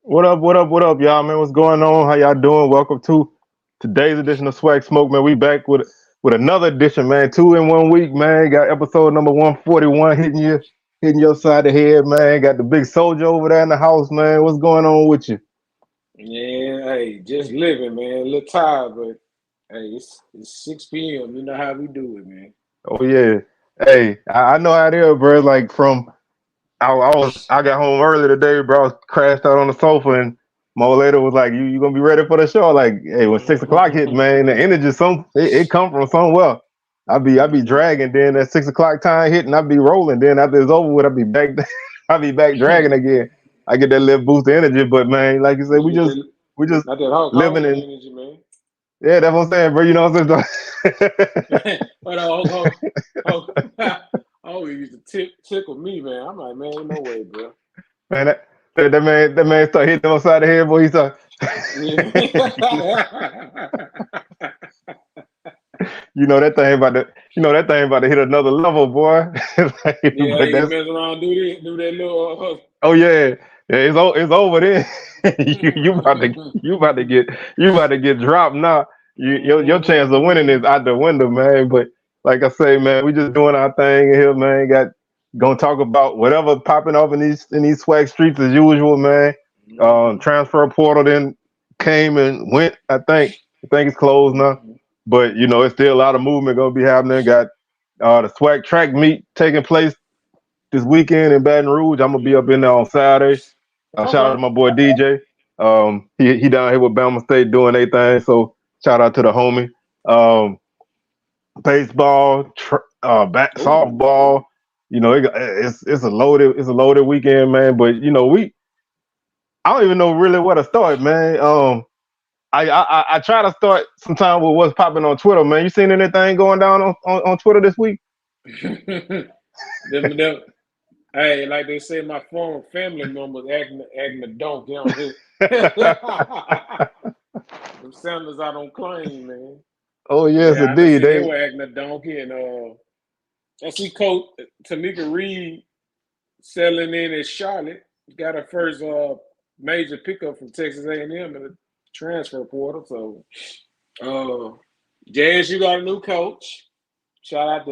What up? What up? What up, y'all, man? What's going on? How y'all doing? Welcome to today's edition of Swag Smoke, man. We back with another edition, man. 2 in 1 week, man. Got episode number 141 hitting your side of the head, man. Got the big soldier over there in the house, man. What's going on with you? Yeah, hey, just living, man. A little tired, but hey, it's 6 p.m. You know how we do it, man. Oh yeah. Hey, I know how it is, bro. Like I got home early today, bro. I was crashed out on the sofa, and my old lady was like, "You gonna be ready for the show?" Like, hey, when 6 o'clock hit, man, the energy it come from somewhere. I be dragging. Then at 6 o'clock time hit, and I be rolling. Then after it's over with, I be back. I be back dragging again. I get that little boost of energy. But man, like you said, You get that, we just not that Hulk living Hogan in. energy, man. Yeah, that's what I'm saying, bro. You know what I'm saying? But Hulk used to tickle me, man. I'm like, man, no way, bro. Man, that man start hitting him upside the head, boy. He start. You know that thing about to, hit another level, boy. Like, Yeah, but he that's mess around, do that little. oh yeah, yeah. It's over then. You about to get dropped now. Your chance of winning is out the window, man. But like I say, man, we just doing our thing here, man. Gonna talk about whatever popping off in these swag streets as usual, man. Transfer portal then came and went. I think it's closed now, but it's still a lot of movement gonna be happening. Got the swag track meet taking place this weekend in Baton Rouge. I'm gonna be up in there on Saturday. Shout out Okay. to my boy DJ. He down here with Bama State doing their thing. So shout out to the homie. Um, Baseball, Ooh. softball. It's a loaded weekend, man. But I don't even know really where to start, man. I try to start sometime with what's popping on Twitter, man. You seen anything going down on Twitter this week? them, hey, like they say, my former family members acting a donkey on here. Them Sanders I don't claim, man. Oh yes, Yeah, I done indeed. see they They were acting a donkey, and I see Coach Tamika Reed selling in at Charlotte. Got her first major pickup from Texas A&M in the transfer portal. So, uh, Jazz, you got a new coach. Shout out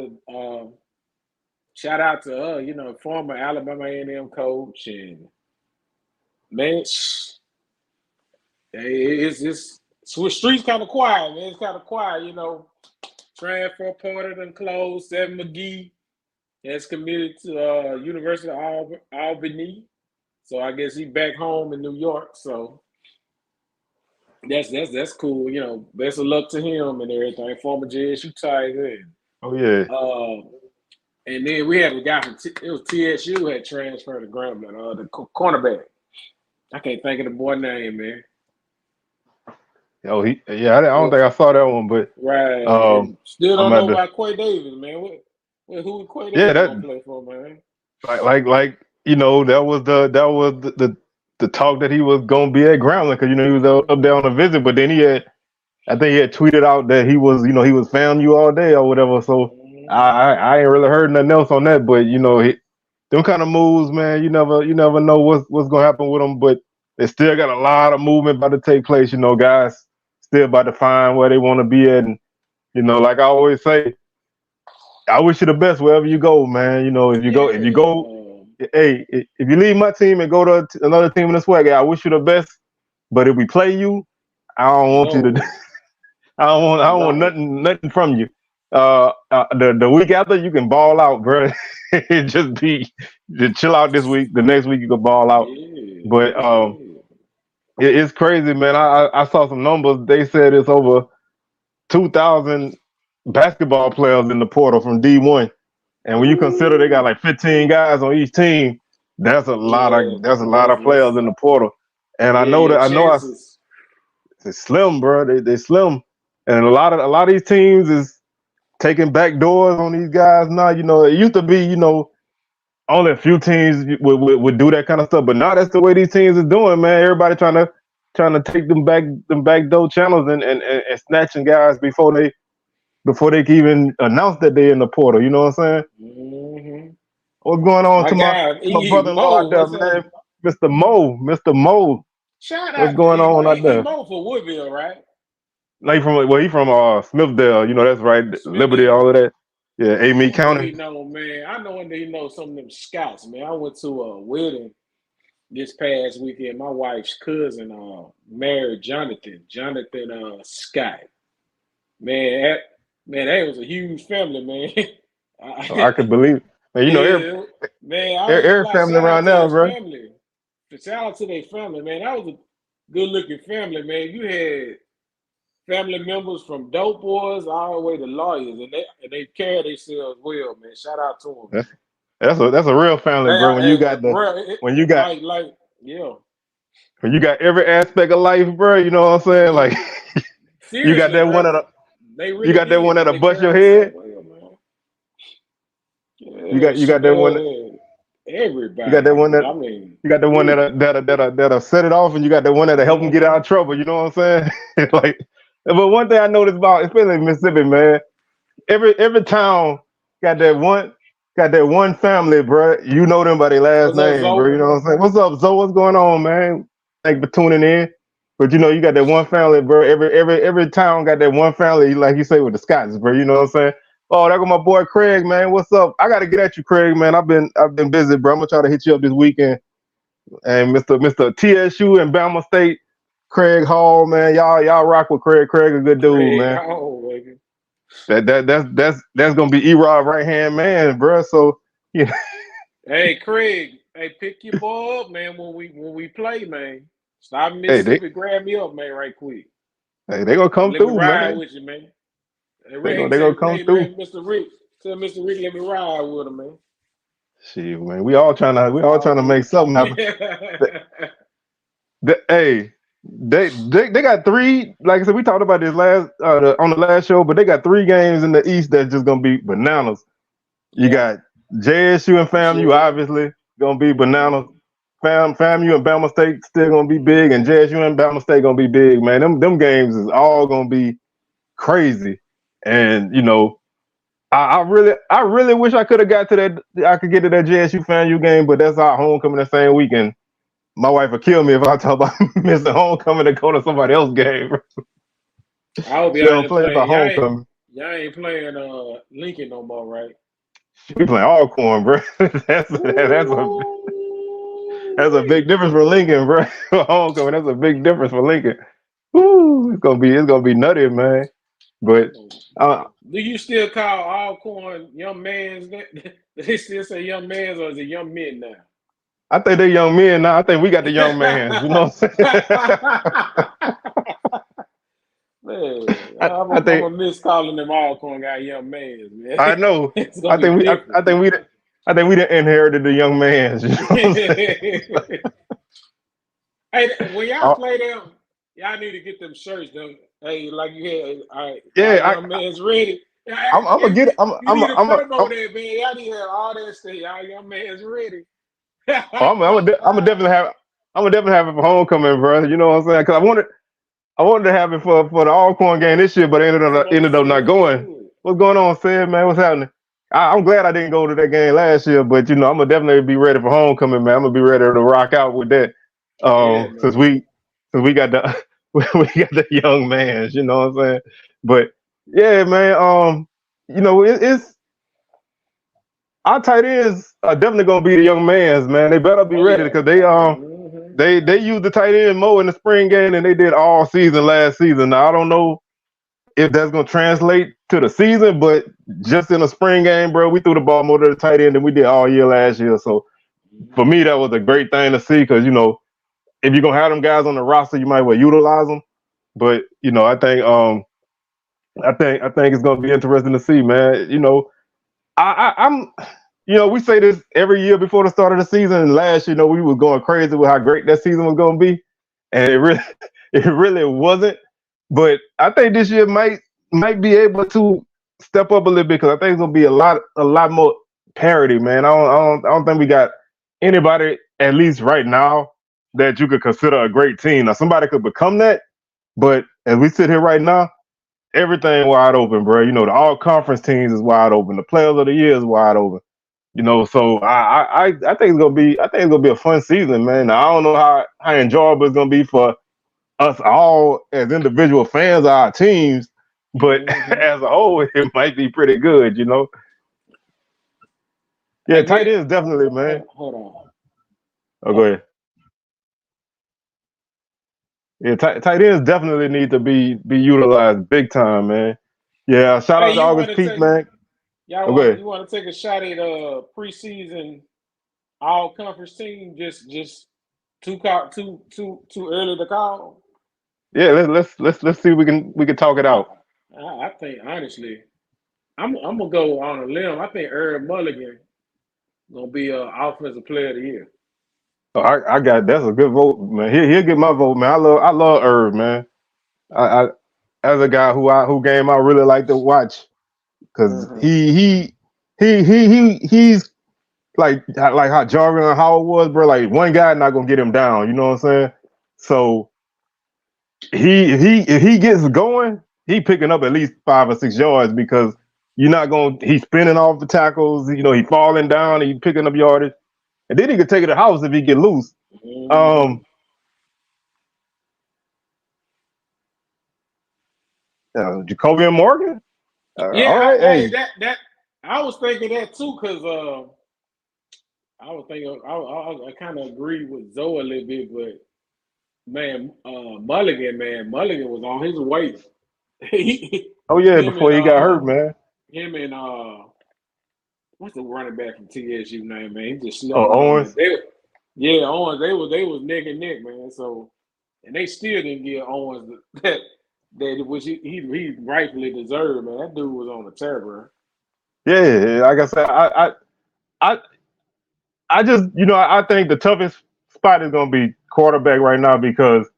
to former Alabama A&M coach, and man, it's streets kind of quiet, man. It's kind of quiet, Transfer portal done closed. Seven McGee has committed to University of Albany, so I guess he back home in New York. So that's cool. Best of luck to him and everything. Former JSU Tiger, oh yeah. and then we had a guy from it was TSU had transferred to Grambling, the cornerback. I can't think of the boy name, man. Oh, I don't Uh, think I saw that one, but right, um, and still I'm don't at know the about Quay Davis, man. Who Quay yeah Davis that gonna play for, man? that was the talk that he was gonna be at Grambling because he was up there on a visit, but then I think he had tweeted out that he was found you all day or whatever. So Mhm. I ain't really heard nothing else on that, but them kind of moves, man. You never know what's gonna happen with them, but they still got a lot of movement about to take place. Guys still about to find where they want to be at, and like I always say, I wish you the best wherever you go, man. If you go, Yeah. hey, if you leave my team and go to another team in the swag, I wish you the best. But if we play you, I don't want you to. No, I don't want no. nothing from you. The week after you can ball out, bro. Just chill out this week. The next week you can ball out. Yeah, But yeah. it's crazy, man. I saw some numbers. They said it's over 2,000 basketball players in the portal from D1. And when you consider they got Ooh. like 15 guys on each team, that's a lot Yeah, of that's a lot of players that's in the portal. And I yeah, know your that I know I chances. it's slim, bro. They slim, and a lot of these teams is taking back doors on these guys now. It used to be only a few teams would do that kind of stuff, but now that's the way these teams is doing, man. Everybody trying to take them back door channels and snatching guys before they can even announce that they're in the portal. You know what I'm saying? Hmm. What's going on My to my guy, my E brother-in-law Mo, out there, what's up? man? Mr. Mo. Shout What's out, going on out he there? more for Woodville, right? Like he from Smithdale. You know that's right. Liberty, Smithville. all of that. Yeah, I Amy wonder he County. know, man. I know he knows some of them scouts, man. I went to a wedding this past weekend. My wife's cousin married Jonathan Scott. Man, that was a huge family, man. Oh, I could believe it. Man, you know, Yeah, man. I ain't gonna every lie. family Shout out around to now, his bro. family. Shout out to their family, man. That was a good looking family, man. You had family members from dope boys all the way to lawyers, and they carry themselves well, man. Shout out to them. That's a real family, They bro. are, When you got when you got yeah. when you got every aspect of life, bro. You know what I'm saying? Like you got Seriously, that one bro. that They you really got that did, one man. that'll They bust carry your themselves head. well, man. You Yeah, got you shoot, got that one. You got that everybody. one that I mean, you got the one woo. that'll set it off, and you got the one that'll help them get out Mm-hmm. of trouble. You know what I'm saying? Like, but one thing I noticed about, especially in Mississippi, man, every town got that one family, bro. You know them by their last What's up, name, bro. Zoe? You know what I'm saying? What's up, Zoe? What's going on, man? Thanks for tuning in. But you know, you got that one family, bro. Every town got that one family, like you say with the Scots, bro. You know what I'm saying? Oh, there go my boy Craig, man. What's up? I gotta get at you, Craig, man. I've been busy, bro. I'm gonna try to hit you up this weekend. And Mr. TSU and Bama State, Craig Hall, man. Y'all rock with Craig. Craig a good dude, Craig man. Hall, baby. That's gonna be E-Rod right hand man, bro. So yeah, Hey, Craig. Hey, pick your boy up, man. When we play, man. Stop in hey, Mississippi. Grab me up, man, right quick. they gonna come Let me through, ride man. with you, man. Hey, They gonna come hey, through. Mr. Rick. Tell Mr. Rick, let me ride with him, man. Shit, man. We all trying to make something happen. Hey, they got three. Like I said, we talked about this on the last show, but they got three games in the East that's just gonna be bananas. You Yeah. got JSU and FAMU Sure. obviously gonna be bananas. Mhm. FAMU and Bama State still gonna be big, and JSU and Bama State gonna be big, man. Them games is all gonna be crazy. And you know, I really wish I could have got to that. I could get to that JSU FAMU game, but that's our homecoming the same weekend. My wife would kill me if I talk about missing homecoming to go to somebody else's game. I hope She y'all don't ain't play for playing. homecoming. Y'all ain't playing Lincoln no more, right? We play Alcorn, bro. That's a big Ooh-wee. difference for Lincoln, bro. Homecoming, that's a big difference for Lincoln. Woo, it's gonna be nutty, man. But uh, Do you still call Alcorn young mans? Do they still say young mans or is it young men now? I think they're young men now. I think we got the young mans. You know what I'm saying? Man, I, I'm I think gonna miss calling them Alcorn guy young mans, man. I know. It's gonna I be think we. I, different. I think we done inherited the young mans. You know what I'm saying? Hey, when y'all Uh, play them, y'all need to get them shirts done. Hey, like you had, all right, y'all yeah, young man's ready. I'm gonna get. You need to promo that, man. Y'all need to have all that stuff. Y'all young man's ready. I'm gonna definitely have. I'm gonna definitely have it for homecoming, bro. You know what I'm saying? Because I wanted to have it for the Alcorn game this year, but I ended up not Let's going. do it. What's going on, Sid, man? What's happening? I'm glad I didn't go to that game last year, but you know I'm gonna definitely be ready for homecoming, man. I'm gonna be ready to rock out with that. Yeah, Since man. we got the we got the young mans, you know what I'm saying? But yeah, man. You know it's our tight ends are definitely gonna be the young mans, man. They better be Oh ready yeah. because Mm-hmm. they used the tight end more in the spring game than they did all season last season. Now I don't know if that's gonna translate to the season, but just in a spring game, bro, we threw the ball more to the tight end than we did all year last year. So for me, that was a great thing to see because you know if you're gonna have them guys on the roster, you might well utilize them. But you know, I think it's gonna be interesting to see, man. You know, I'm you know, we say this every year before the start of the season. And last year, you know, we were going crazy with how great that season was going to be, and it really wasn't. But I think this year might be able to step up a little bit because I think it's going to be a lot more parity, man. I don't think we got anybody at least right now that you could consider a great team. Now somebody could become that, but as we sit here right now, everything wide open, bro. You know, the all conference teams is wide open. The players of the year is wide open. You know, so I think it's gonna be a fun season, man. Now, I don't know how enjoyable it's gonna be for us all as individual fans of our teams, but as a whole, it might be pretty good, you know. Yeah, tight ends definitely, man. Hold on. Oh, go ahead. Yeah, tight ends definitely need to be utilized big time, man. Yeah, shout out to August Peak, man. You want to take a shot at preseason all conference team? Just too early to call. Yeah, let's see if we can talk it out. I think honestly, I'm gonna go on a limb. I think Earl Mulligan gonna be offensive player of the year. Oh, I got that's a good vote, man. He'll get my vote, man. I love Irv, man. I as a guy who game I really like to watch because he's like how Jarvin and Howard was, bro. Like one guy not gonna get him down. You know what I'm saying? So if he gets going, he picking up at least 5 or 6 yards because you're not gonna. He's spinning off the tackles. You know, he falling down. He picking up yardage, and then he could take it to the house if he get loose. Jacobian Morgan. Yeah, all right, hey. that I was thinking that too because I was thinking I kind of agree with Zoe a little bit, but man, Mulligan was on his way. Before he got hurt, man. Him and what's the running back from TSU name, man? He just slept. Owens. Owens. They was neck and neck, man. So, and they still didn't give Owens that which he rightfully deserved, man. That dude was on a tear, bro. Yeah, like I said, I just I think the toughest spot is gonna be quarterback right now because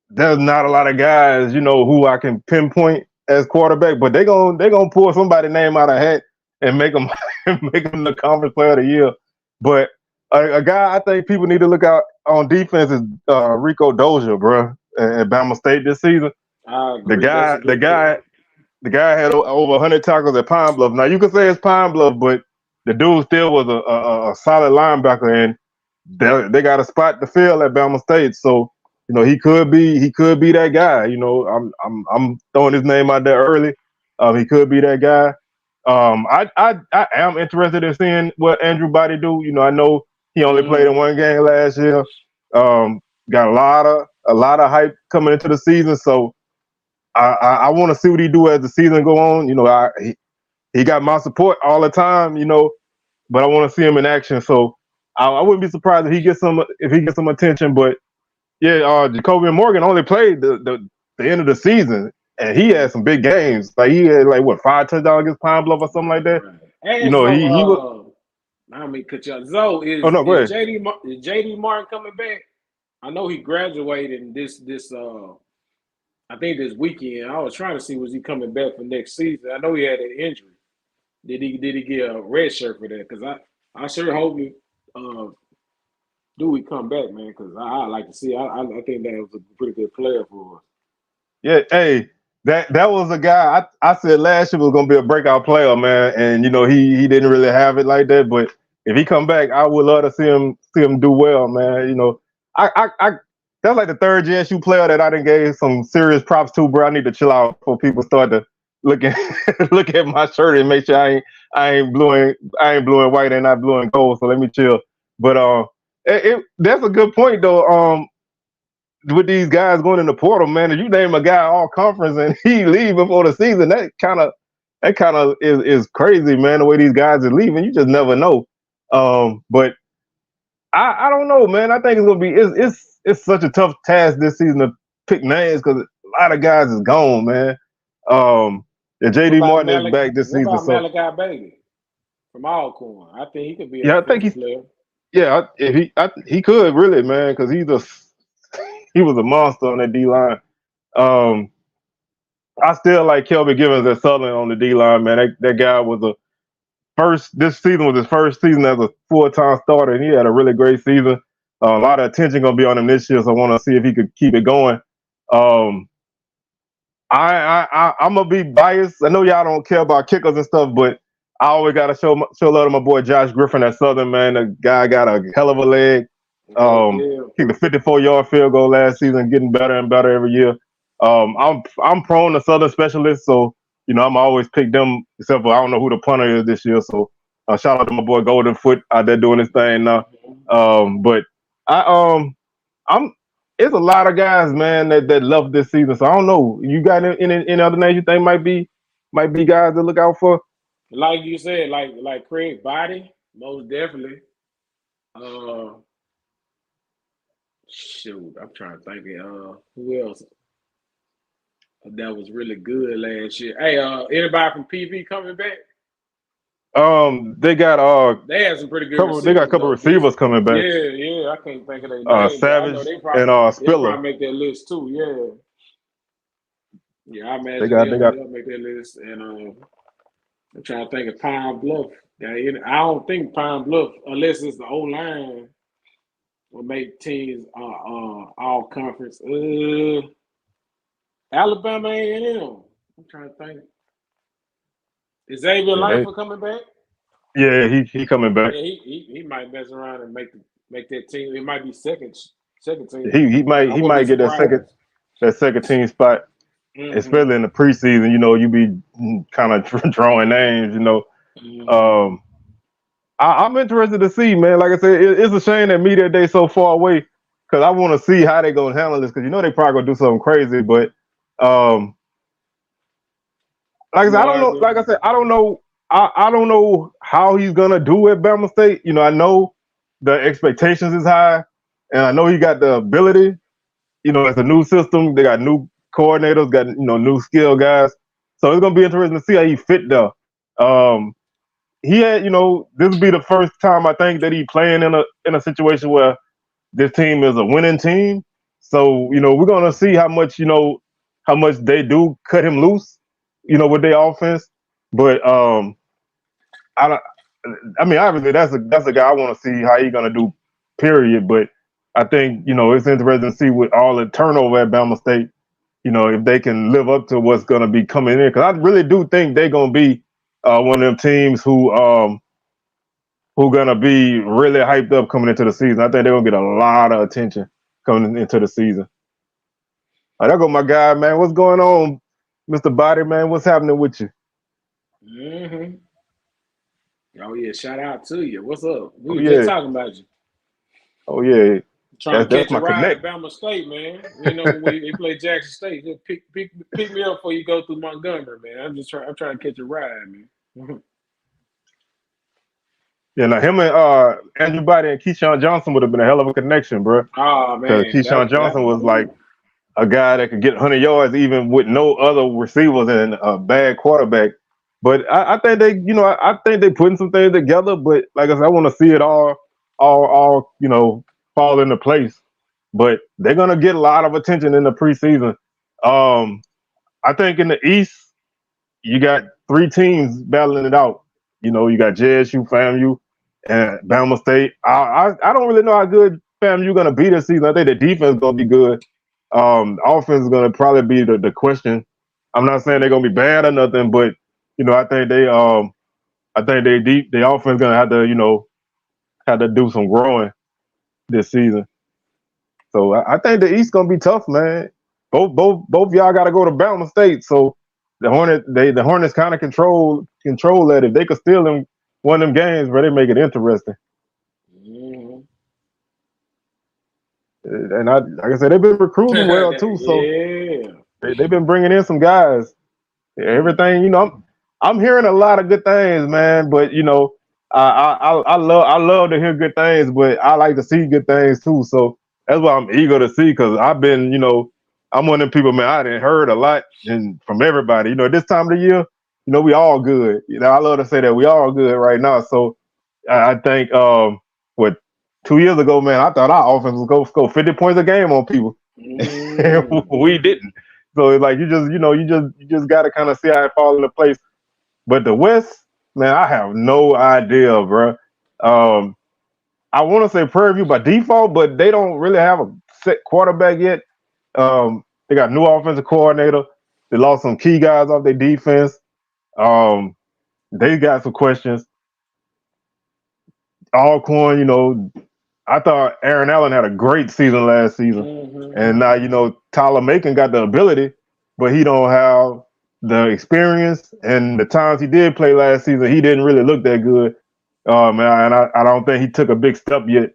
there's not a lot of guys who I can pinpoint as quarterback, but they're gonna pull somebody's name out of hat and make them the conference player of the year. But a guy I think people need to look out on defense is Rico Dozier, bro, at Bama State this season. The guy had over 100 tackles at Pine Bluff. Now you can say it's Pine Bluff, but the dude still was a solid linebacker, and they got a spot to fill at Bama State. So he could be that guy. I'm throwing his name out there early. He could be that guy. I am interested in seeing what Andrew Body do. I know he only played in one game last year. Got a lot of hype coming into the season, so I want to see what he do as the season go on. He got my support all the time, but I want to see him in action. So I wouldn't be surprised if he gets some attention. But yeah, Jacobian Morgan only played the end of the season, and he had some big games. Like he had 5 touchdowns against Pine Bluff or something like that. And he was. I mean, Zoe is JD Martin coming back? I know he graduated this I think this weekend. I was trying to see was he coming back for next season. I know he had an injury. Did he get a red shirt for that? Because I sure hope he do come back, man. Because I like to see. I think that was a pretty good player for us. Yeah, hey, that was a guy I said last year was gonna be a breakout player, man. And he didn't really have it like that. But if he come back, I would love to see him do well, man. I that's like the third GSU player that I done gave some serious props to, bro. I need to chill out before people start to look at my shirt and make sure I ain't blue and white and not blue and gold. So let me chill. But that's a good point though. With these guys going in the portal, man, if you name a guy all conference and he leave before the season, that kind of is crazy, man. The way these guys are leaving, you just never know. But I don't know, man. I think it's gonna be it's such a tough task this season to pick names because a lot of guys is gone, man. JD Martin is back this season. What about Malachi Bailey from Alcorn? I think he could be. I think he's. Player. Yeah, he could really, man, because he was a monster on that D line. I still like Kelby Givens at Southern on the D line, man. That guy was this season was his first season as a full-time starter, and he had a really great season. A lot of attention gonna be on him this year, so I want to see if he could keep it going. I'm gonna be biased. I know y'all don't care about kickers and stuff, but I always gotta show love to my boy Josh Griffin at Southern, man. The guy got a hell of a leg. Yeah. Kicked a 54-yard field goal last season, getting better and better every year. I'm prone to Southern specialists, so I'm always pick them. Except for I don't know who the punter is this year. So shout out to my boy Golden Foot out there doing his thing now. But I'm it's a lot of guys, man, that love this season. So I don't know. You got any other names you think might be guys to look out for? Like you said, like Craig Body, most definitely. Shoot, I'm trying to think of who else that was really good last year. Hey, anybody from PV coming back? They got They had some pretty good receivers. They got a couple receivers coming back. Yeah, I can't think of their names. Savage I know they and Spiller. probably make that list too. Yeah. I imagine They got they'll make that list. And I'm trying to think of Pine Bluff. I don't think Pine Bluff, unless it's the O line, will make teams all conference. Alabama A&M. I'm trying to think. Is Xavier Langford coming back? Yeah, he coming back. Yeah, he might mess around and make that team. It might be second team. He might get that second team spot, especially in the preseason. You be kind of drawing names. I'm interested to see, man. Like I said, it's a shame that media day so far away because I want to see how they gonna handle this because they probably gonna do something crazy. But like I said, I don't know. Like I said, I don't know. I don't know how he's gonna do at Bama State. I know the expectations is high, and I know he got the ability. It's a new system. They got new coordinators, got new skill guys. So it's gonna be interesting to see how he fit there. He had, this will be the first time I think that he playing in a situation where this team is a winning team. So we're gonna see how much they do cut him loose, with their offense. But obviously that's a guy I want to see how he's gonna do. Period. But I think it's interesting to see with all the turnover at Bama State, if they can live up to what's gonna be coming in. Because I really do think they're gonna be one of them teams who gonna be really hyped up coming into the season. I think they're gonna get a lot of attention coming into the season. There go my guy, man. What's going on, Mr. Body, man? What's happening with you? Oh yeah, shout out to you. What's up? We were just talking about you. Oh yeah. Trying to catch a ride at Bama State, man. When we play Jackson State, just pick me up before you go through Montgomery, man. I'm trying to catch a ride, man. Yeah, now him and Andrew Body and Keyshawn Johnson would have been a hell of a connection, bro. Oh man, Keyshawn Johnson was like a guy that could get 100 yards even with no other receivers and a bad quarterback. But I think they, I think they putting some things together. But like I said, I want to see it all fall into place. But they're gonna get a lot of attention in the preseason. I think in the East, you got 3 teams battling it out. You got JSU, FAMU, and Bama State. I don't really know how good FAMU gonna be this season. I think the defense is gonna be good. Offense is gonna probably be the question. I'm not saying they're gonna be bad or nothing, but I think the offense gonna have to do some growing this season. So I think the East gonna be tough, man. Both y'all got to go to Bama State. So the Hornets kind of control that. If they could steal them one of them games, where they make it interesting. And like I said, they've been recruiting well too. So they've been bringing in some guys. Everything, I'm hearing a lot of good things, man. But I love to hear good things, but I like to see good things too. So that's what I'm eager to see because I've been, I'm one of them people, man. I didn't heard a lot from everybody. This time of the year, we all good. I love to say that we all good right now. So I think 2 years ago, man, I thought our offense was going to score 50 points a game on people. We didn't. So it's like you just got to kind of see how it falls into place. But the West, man, I have no idea, bro. I want to say Prairie View by default, but they don't really have a set quarterback yet. They got new offensive coordinator. They lost some key guys off their defense. they got some questions. Alcorn, I thought Aaron Allen had a great season last season, and now Tyler Macon got the ability, but he don't have the experience. And the times he did play last season, he didn't really look that good. And I don't think he took a big step yet.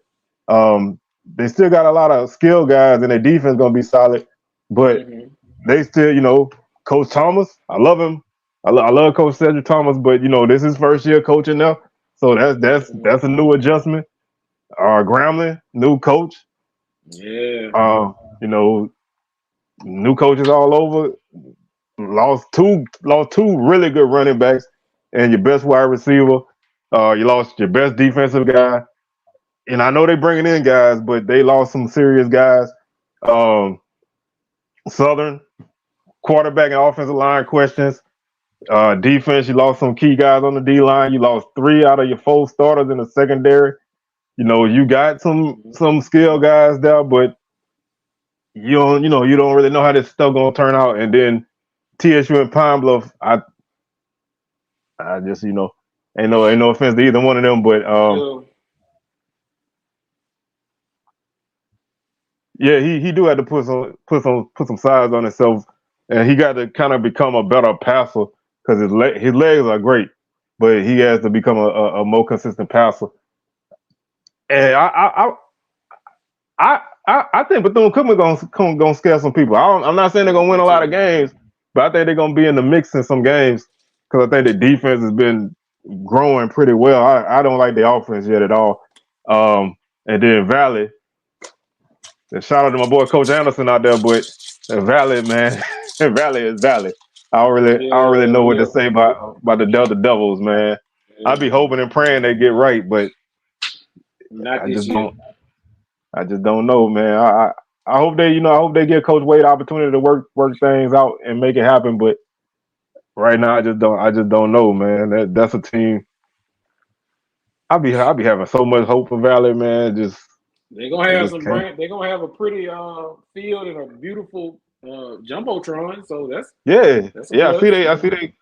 They still got a lot of skill guys, and their defense gonna be solid, but they still, Coach Thomas, I love him. I love Coach Cedric Thomas, but this is his first year coaching now, so that's a new adjustment. Grambling, new coach. Yeah. New coaches all over. Lost two really good running backs and your best wide receiver. You lost your best defensive guy. And I know they're bringing in guys, but they lost some serious guys. Southern quarterback and offensive line questions. Defense, you lost some key guys on the D line. You lost 3 out of your 4 starters in the secondary. You got some skill guys there, but you don't really know how this stuff gonna turn out. And then TSU and Pine Bluff, I just ain't no offense to either one of them, but yeah, he do have to put some size on himself, and he got to kind of become a better passer because his legs are great, but he has to become a more consistent passer. And I think Bethune-Cookman gonna scare some people. I'm not saying they're gonna win a lot of games, but I think they're gonna be in the mix in some games because I think the defense has been growing pretty well. I don't like the offense yet at all. And then Valley, and shout out to my boy Coach Anderson out there, but Valley, man, Valley is Valley. I don't really know what to say about the Delta Devils, man. I be hoping and praying they get right, but not this year. I just don't know, man. I hope they give Coach Wade opportunity to work things out and make it happen. But right now, I just don't know, man. That's a team. I'll be having so much hope for Valley, man. They're gonna have they're gonna have a pretty field and a beautiful jumbotron. So that's I see they.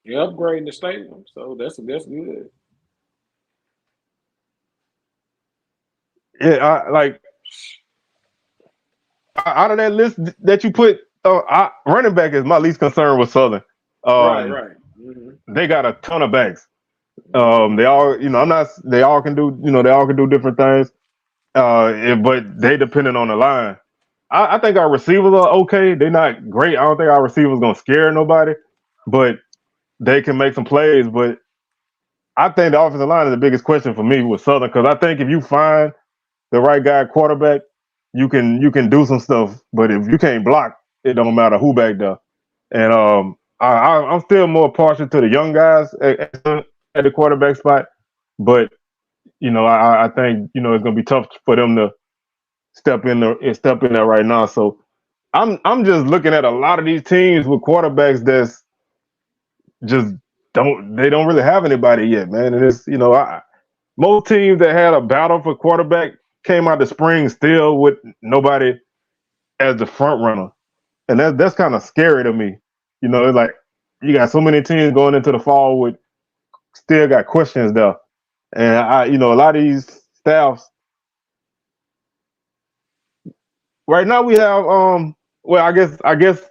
They're upgrading the stadium, so that's good. Yeah, out of that list that you put, running back is my least concern with Southern. Right. They got a ton of backs. They all, they all can do different things. But they dependent on the line. I think our receivers are okay. They're not great. I don't think our receivers gonna scare nobody, but they can make some plays. But I think the offensive line is the biggest question for me with Southern because I think if you find the right guy at quarterback, you can do some stuff. But if you can't block, it don't matter who back there. And I'm still more partial to the young guys at the quarterback spot. But I think it's gonna be tough for them to step in there right now. So I'm just looking at a lot of these teams with quarterbacks that's just don't really have anybody yet, man. And it's most teams that had a battle for quarterback came out the spring still with nobody as the front runner, and that's kind of scary to me. It's like you got so many teams going into the fall with still got questions there, and a lot of these staffs right now we have well I guess I guess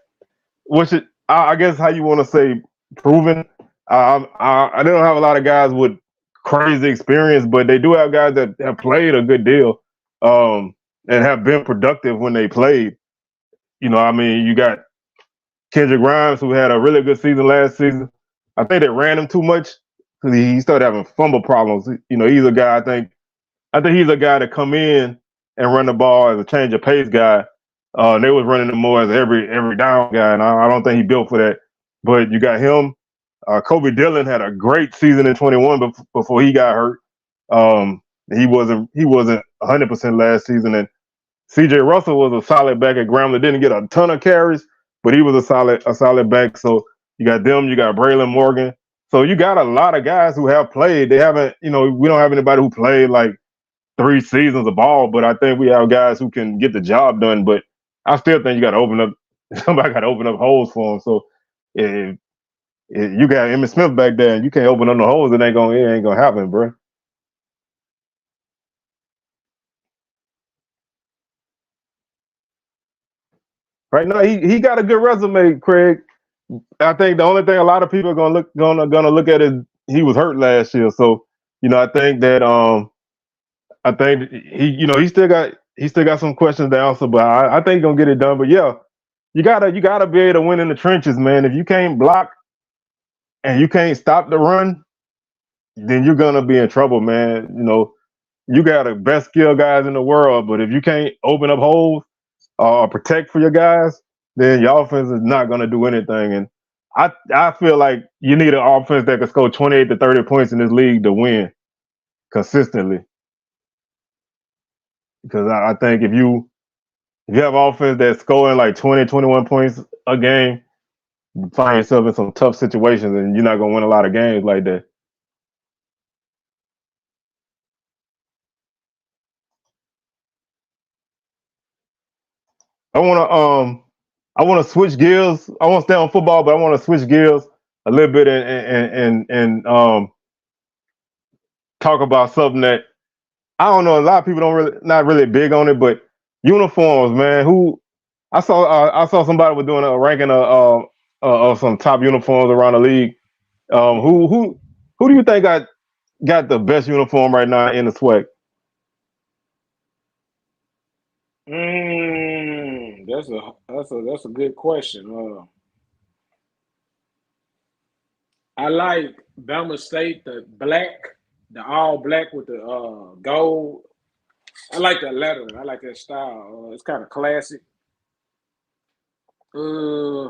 how you want to say proven. I don't have a lot of guys with crazy experience, but they do have guys that have played a good deal and have been productive when they played. You got Kendrick Grimes, who had a really good season last season. I think they ran him too much because he started having fumble problems. He's a guy. I think he's a guy to come in and run the ball as a change of pace guy. They was running him more as every down guy, and I don't think he built for that. But you got him. Kobe Dillon had a great season in 21 before he got hurt. He wasn't 100% last season, and C.J. Russell was a solid back at Grambling. Didn't get a ton of carries, but he was a solid back. So you got them. You got Braylon Morgan. So you got a lot of guys who have played. They haven't. We don't have anybody who played like 3 seasons of ball, but I think we have guys who can get the job done. But I still think you got to open up. Somebody got to open up holes for them. So You got Emmitt Smith back there, and you can't open up the holes. It ain't gonna happen, bro. Right now, he got a good resume, Craig. I think the only thing a lot of people are gonna look at is he was hurt last year. So I think that I think he still got some questions to answer, but I think he's gonna get it done. But yeah, you gotta be able to win in the trenches, man. If you can't block and you can't stop the run, then you're gonna be in trouble, man. You got the best skill guys in the world, but if you can't open up holes or protect for your guys, then your offense is not gonna do anything. And I feel like you need an offense that can score 28 to 30 points in this league to win consistently. Because I think if you have offense that's scoring like 20, 21 points a game, you find yourself in some tough situations, and you're not gonna win a lot of games like that. I wanna switch gears. I want to stay on football, but I want to switch gears a little bit and talk about something that I don't know. A lot of people don't really not really big on it, but uniforms, man. Who I saw somebody was doing a ranking of some top uniforms around the league. Who do you think got the best uniform right now in the SWAC? That's a good question. I like Bama State, the all black with the gold. I like that lettering. I like that style. It's kind of classic. Uh,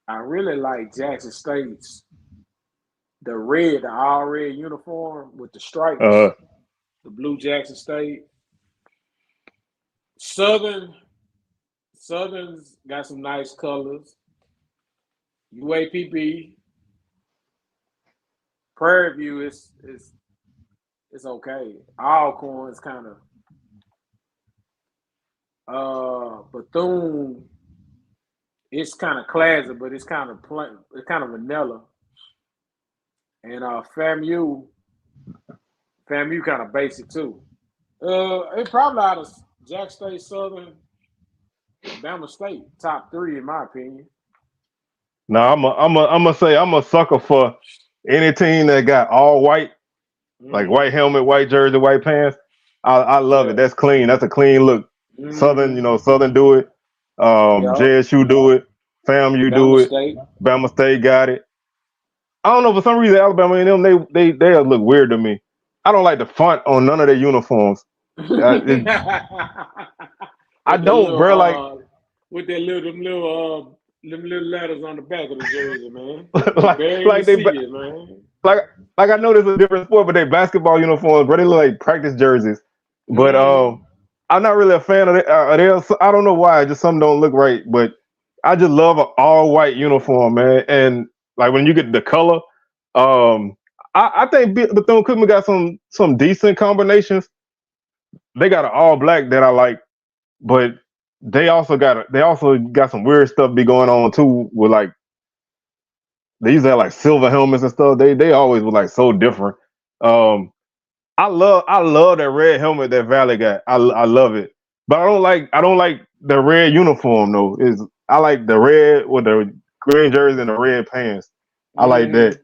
I really like Jackson State's the all red uniform with the stripes. Uh, The blue Jackson State. Southern's got some nice colors. UAPB, Prairie View is okay. Alcorn's kind of Bethune. It's kind of classy, but it's kind of plain. It's kind of vanilla. And FAMU kind of basic too. It's probably out of Jack State, Southern, Bama State, top 3 in my opinion. now I'm gonna say I'm a sucker for any team that got all white, like white helmet, white jersey, white pants. I love it. That's clean. That's a clean look. Southern do it. JSU do it. FAMU do it. Bama State got it. I don't know, for some reason Alabama and them they look weird to me. I don't like the font on none of their uniforms. I don't, bro. Like with them little letters on the back of the jersey, man. Man. Like I know this is a different sport, but they basketball uniforms, bro, they look like practice jerseys. But I'm not really a fan of it. I don't know why. Just something don't look right. But I just love an all white uniform, man. And like when you get the color, I think Bethune-Cookman got some decent combinations. They got an all black that I like, but they also got some weird stuff be going on too. With like they used to have like silver helmets and stuff. They always were like so different. I love that red helmet that Valley got. I love it, but I don't like the red uniform though. I like the red with the green jersey and the red pants. I like that.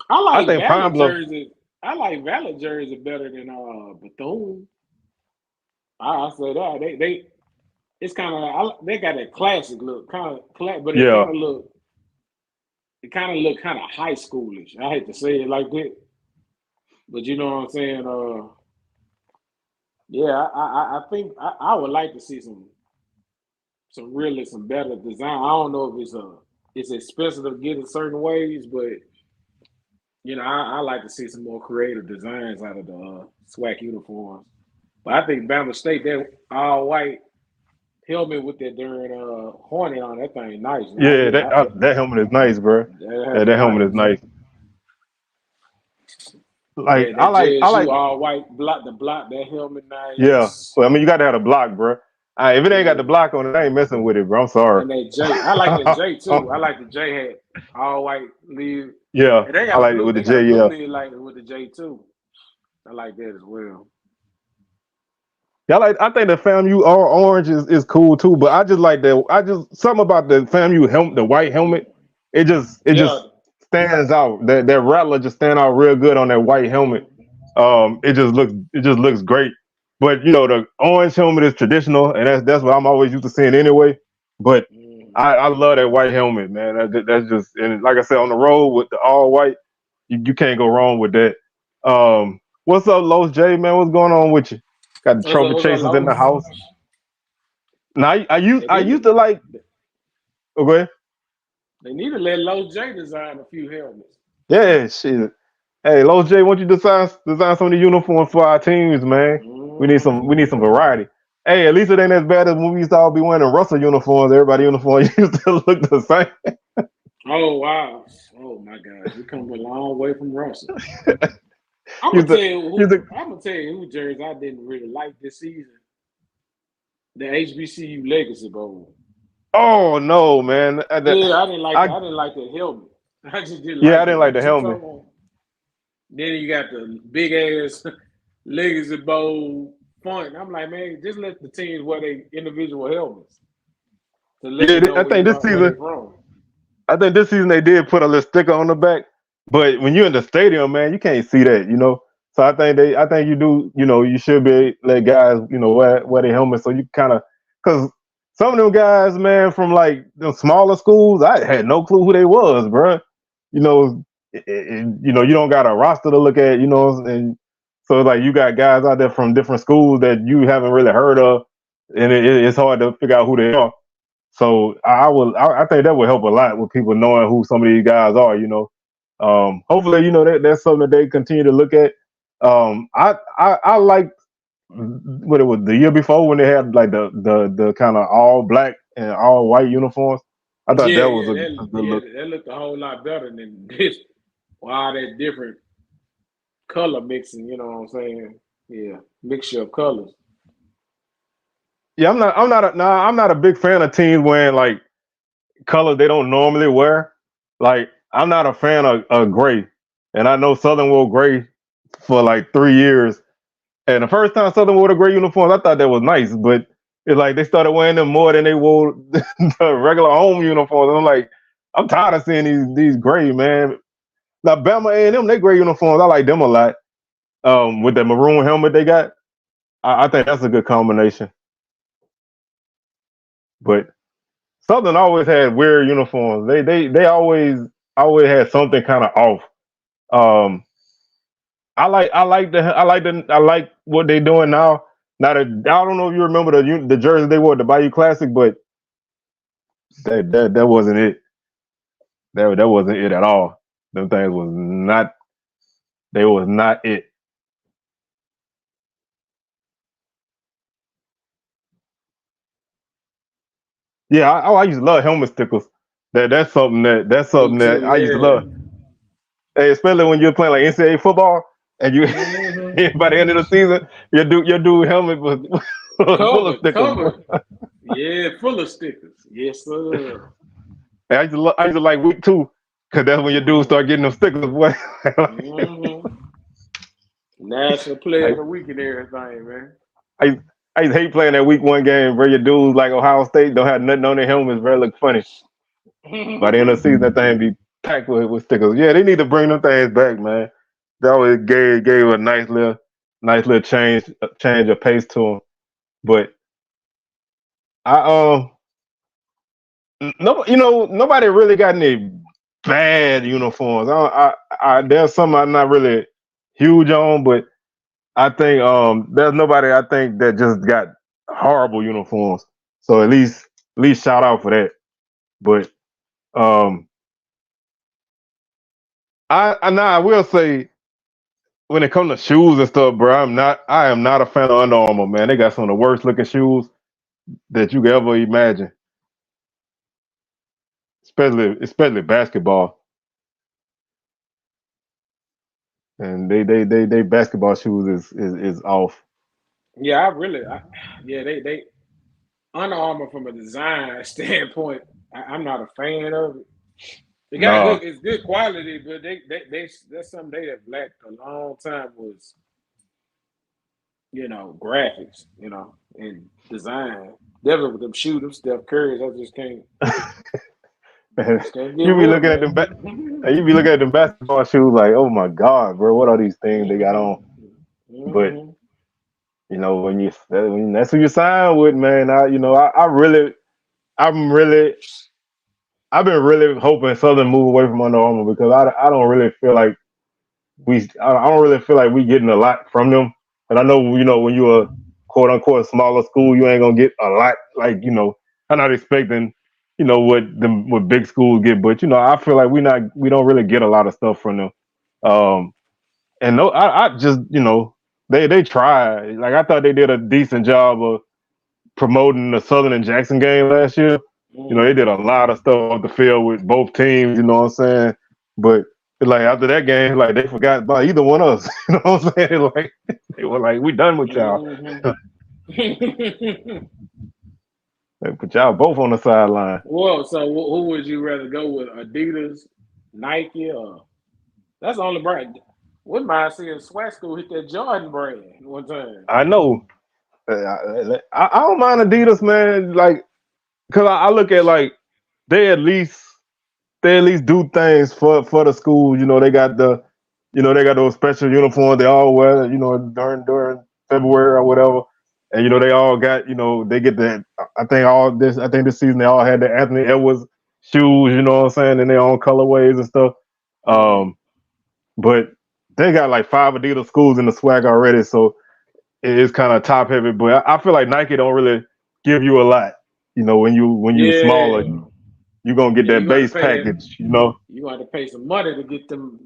I think Valley jersey. I like Valley jersey better than Bethune. I say that it's kind of they got that classic look, kind of but it kind of look kind of high schoolish. I hate to say it like that, but you know what I'm saying. Yeah, I think I would like to see some better design. I don't know if it's expensive to get in certain ways, but I like to see some more creative designs out of the SWAC uniforms. But I think Bama State, that all white helmet with that darn hornet on, that thing nice. Yeah, that helmet is nice, bro. That helmet is nice. Like I like all white block, that helmet nice. Yeah, well, I mean you got to have a block, bro. If it ain't got the Yeah. block on it, I ain't messing with it, bro. I'm sorry. And that J, I like that J too. I like the J hat, all white lid. Yeah, And they I got a like it blue, with the they got a J. blue Yeah, lid like it with the J too. I like that as well. yeah. I think the FAMU all orange is cool too, but I just like that. I just something about the FAMU helmet, the white helmet. It just Yeah. stands out. That rattler just stand out real good on that white helmet. It just looks great. But the orange helmet is traditional, and that's what I'm always used to seeing anyway. But Mm. I love that white helmet, man. That's just, and like I said, on the road with the all white, you can't go wrong with that. What's up, Los J, man? What's going on with you? Got the trophy What's up, chasers in the Lowe's? house. Now They I need used to to like. Oh, go ahead. they need to let Low J design a few helmets. Yeah, shit. Hey, Los J, why don't you design some of the uniforms for our teams, man? We need some Yeah. variety. Hey, at least it ain't as bad as when we used to all be wearing Russell uniforms. Everybody uniform used to look the same. Oh wow. Oh my gosh. We come a long way from Russell. used to used to. I'm gonna tell you who jerseys I didn't really like this season. The HBCU Legacy Bowl. Oh no, man. Yeah, I didn't like I I didn't like the helmet. I just didn't yeah, I like didn't it. like The the two helmet. tone. Then you got the big ass Legacy Bowl font. I'm like, man, just let the teams wear their individual helmets to let Yeah, you know I think this where they season. from. I think this season they did put a little sticker on the back, but when you're in the stadium, man, you can't see that. So I think you do, you should be let guys, wear their helmets so you kind of, because some of them guys, man, from like the smaller schools, I had no clue who they was, bro. You know, you don't got a roster to look at, and so like you got guys out there from different schools that you haven't really heard of, and it's hard to figure out who they are. So I think that would help a lot with people knowing who some of these guys are. Hopefully, that's something that they continue to look at. I like what it was the year before when they had like the kind of all black and all white uniforms. I thought Yeah, that was yeah, a good look. that looked a whole lot better than this. All that different color mixing, you know what I'm saying? Yeah, mixture of colors. Yeah, I'm not a big fan of teams wearing like colors they don't normally wear. Like I'm not a fan of gray, and I know Southern wore gray for like 3 years. And the first time Southern wore the gray uniforms, I thought that was nice, but it's like they started wearing them more than they wore the regular home uniforms. And I'm like, I'm tired of seeing these gray, man. Now Bama A&M, they gray uniforms, I like them a lot. With the maroon helmet they got, I think that's a good combination. But Southern always had weird uniforms. They always had something kind of off. Um, I like what they're doing now. Now that I don't know if you remember the jersey they wore at the Bayou Classic, but that wasn't it. That wasn't it at all. Them things was not. They was not it. Yeah, I used to love helmet stickers. That's something that Me I used to too, love. Hey, especially when you're playing like NCAA football and you yeah. Hmm. by the end of the season, your dude helmet was full of stickers. Covered. Yeah, full of stickers. Yes, sir. I used to like week 2 because that's when your dudes Hmm. start getting them stickers. Boy. Hmm. National Player I, of the Week and everything, man. I, I used to hate playing that week 1 game where your dudes like Ohio State don't have nothing on their helmets, bro. It look funny. By the end of the season, that thing be packed with stickers. Yeah, they need to bring them things back, man. That always gave a nice little change of pace to them. But I no, nobody really got any bad uniforms. There's some I'm not really huge on, but I think there's nobody I think that just got horrible uniforms. So at least shout out for that. But um, I will say when it comes to shoes and stuff, bro, I am not a fan of Under Armour, man. They got some of the worst looking shoes that you could ever imagine, especially basketball. And they basketball shoes is off. Yeah, yeah, they Under Armour from a design standpoint, I'm not a fan of it. It got No, good. It's good quality, but they that's something they have lacked a long time was graphics, and design. Definitely with them shooters, Steph Curry's, I just can't. Just can't get you be with looking at them, them. man. You be looking at them basketball shoes like, oh my god, bro, what are these things they got on? But Mm-hmm. when that's who you sign with, man. I'm really, I've been really hoping Southern move away from Under Armour because I don't really feel like I don't really feel like we getting a lot from them. And I know when you're a quote unquote smaller school, you ain't gonna get a lot. Like I'm not expecting what big schools get, but I feel like we don't really get a lot of stuff from them. Um, and no, I just they try. Like I thought they did a decent job of promoting the Southern and Jackson game last year. They did a lot of stuff off the field with both teams. You know what I'm saying? But like after that game, like they forgot about either one of us. You know what I'm saying? Like they were like, "We done with y'all." Mm-hmm. They put y'all both on the sideline. Well, so who would you rather go with? Adidas, Nike, or that's the only brand. Wouldn't mind seeing SWAC School hit that Jordan brand one time. I know. I don't mind Adidas, man. Like, cause I look at like they at least do things for the school. They got they got those special uniforms they all wear. During February or whatever, and they all got they get the. I think this season they all had the Anthony Edwards shoes. You know what I'm saying, in their own colorways and stuff. Mm-hmm. But they got like 5 Adidas schools in the SWAC already, so it is kind of top heavy. But I feel like Nike don't really give you a lot. When you smaller, Yeah, you're gonna get yeah. that base package. You gonna have to pay some money to get them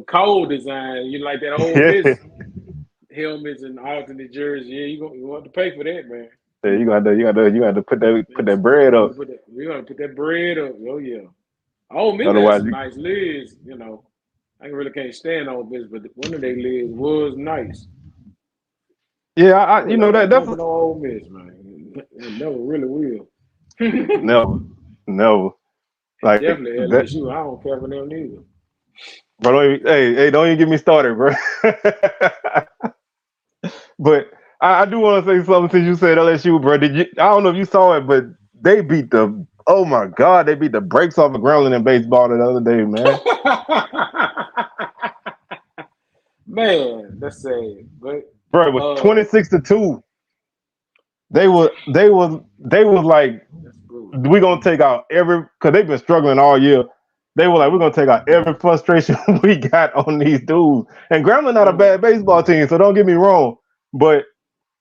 cold design. You like that old Yeah, Miss helmets and alternate jerseys. Yeah, you want to pay for that, man. yeah, you got to put that bread up. We gonna put that bread up. Oh yeah. Ole Miss had Otherwise, some nice lids. I really can't stand Ole Miss, but one of their lids was nice. yeah, I really can't that's vote for no Ole Miss, man. It never really will. no, like Definitely that, LSU. I don't care for them neither. bro. Hey, don't even get me started, bro. But I do want to say something since you said LSU, bro. I don't know if you saw it, but they beat the. Oh my God, they beat the brakes off of Grambling in baseball the other day, man. Man, that's sad. But Bro, it was 26-2. They was like, that's brutal. we're gonna take out because they've been struggling all year. They were like, we're gonna take out every frustration we got on these dudes. And Grambling not a bad baseball team, so don't get me wrong. But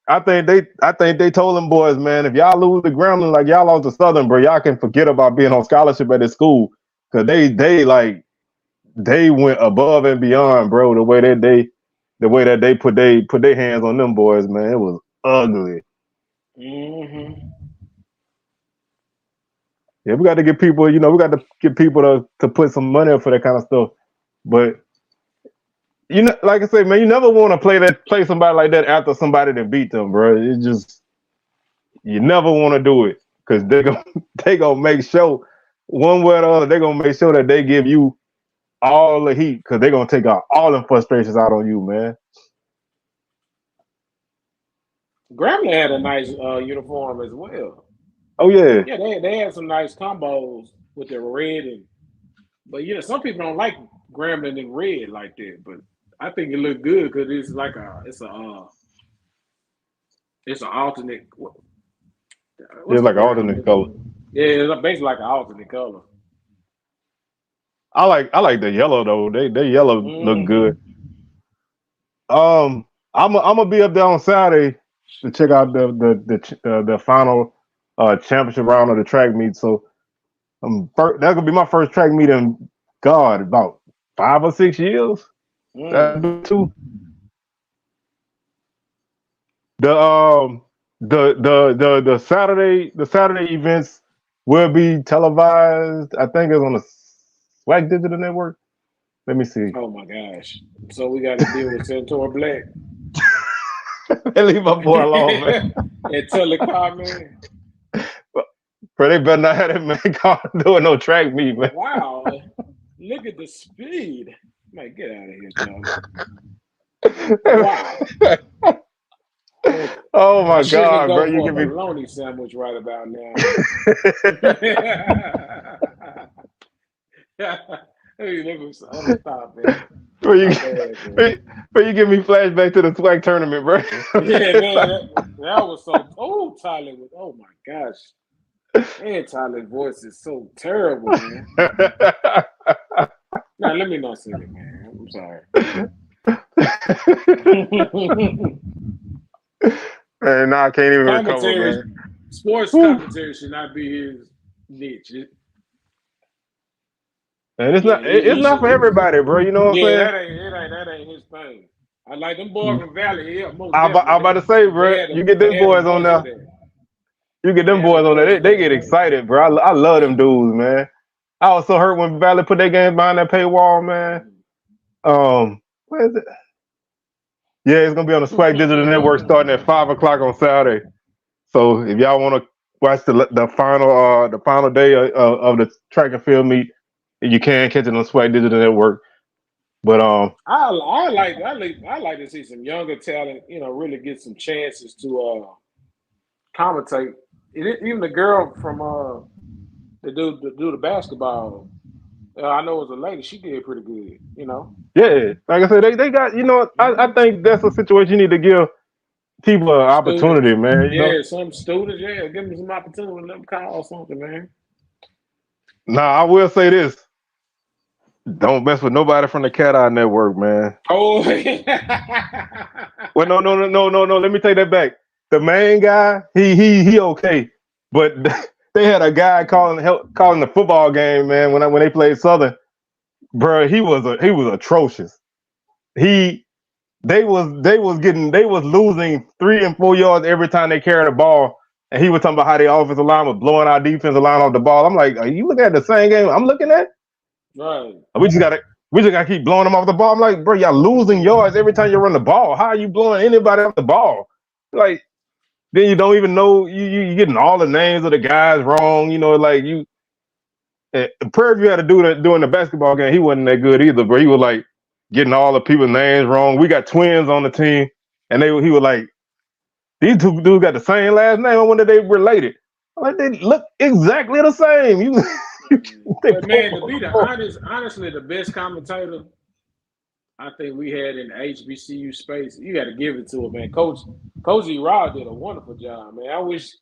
I think they told them boys, man, if y'all lose to Grambling like y'all lost to Southern, bro, y'all can forget about being on scholarship at this school. Cause they went above and beyond, bro. The way that they put their hands on them boys, man, it was ugly. Mm-hmm. Yeah, we got to get people, to put some money up for that kind of stuff. But like I said, man, you never want to play somebody like that after somebody that beat them, bro. It just you never want to do it because they gonna make sure one way or the other they're gonna make sure that they give you all the heat because they're gonna take out all the frustrations out on you, man. Grambling had a nice uniform as well. Oh yeah, Yeah, they had some nice combos with the red but some people don't like Grambling in red like that. But I think it looked good because it's an alternate. What's it's the like an brand? alternate color. Yeah, it's basically like an alternate color. I like the yellow though. They yellow look Mm-hmm. good. I'm gonna be up there on Saturday to check out the final championship round of the track meet. So that's gonna be my first track meet in God about 5 or 6 years. That'll Mm. be two. The Saturday events will be televised. I think it's on the SWAC Digital Network. Let me see. Oh my gosh! So we got to deal with Centaur Black. Leave my boy alone, man. And tell the car, man. Bro, they better not have that man car doing no track meet, man. Wow. Look at the speed. Man, get out of here, John. Wow. Oh my I should God, go bro! for You a give me. bologna sandwich right about now. Let me stop, man. Bro, you give me flashback to the SWAC tournament, bro. Yeah, man, that was so. Oh, Tyler was. Oh my gosh, man, Tyler's voice is so terrible, man. Now let me not sing it, man. I'm sorry. Man, nah, I can't even recover, man. Sports commentary should not be his niche. And it's not for everybody, bro. You know what I'm saying? That ain't his thing. I like them boys from Valley. Yeah, I'm about to say, bro. You get them boys on there. You get them boys on there. They get excited, bro. I love them dudes, man. I was so hurt when Valley put their game behind that paywall, man. Where is it? Yeah, it's gonna be on the SWAC Digital Network starting at 5:00 on Saturday. So if y'all want to watch the final day of the track and field meet, you can catch it on SWAC Digital Network. But I like to see some younger talent, really get some chances to commentate. Even the girl from the do the basketball. I know it was a lady. She did pretty good, Yeah, like I said, they got. I think that's a situation you need to give people an opportunity, man. You know? Some students, give them some opportunity. Let them call or something, man. Nah, I will say this. Don't mess with nobody from the Cat Eye Network, man. Oh, well, no. Let me take that back. The main guy, he okay, but they had a guy calling the football game, man. When they played Southern, bro, he was atrocious. They was losing 3 and 4 yards every time they carried the ball, and he was talking about how the offensive line was blowing our defensive line off the ball. I'm like, are you looking at the same game I'm looking at? Right. We just gotta keep blowing them off the ball. I'm like, bro, y'all losing yards every time you run the ball. How are you blowing anybody off the ball? Like, then you don't even know you getting all the names of the guys wrong. Like you. Prairie View had to do that during the basketball game. He wasn't that good either, bro. He was like getting all the people's names wrong. We got twins on the team, and he was like, these two dudes got the same last name. I wonder if they related. I'm like, they look exactly the same. But man, to be honestly, the best commentator I think we had in the HBCU space, you got to give it to him, man. Coach Rod did a wonderful job, man. I wish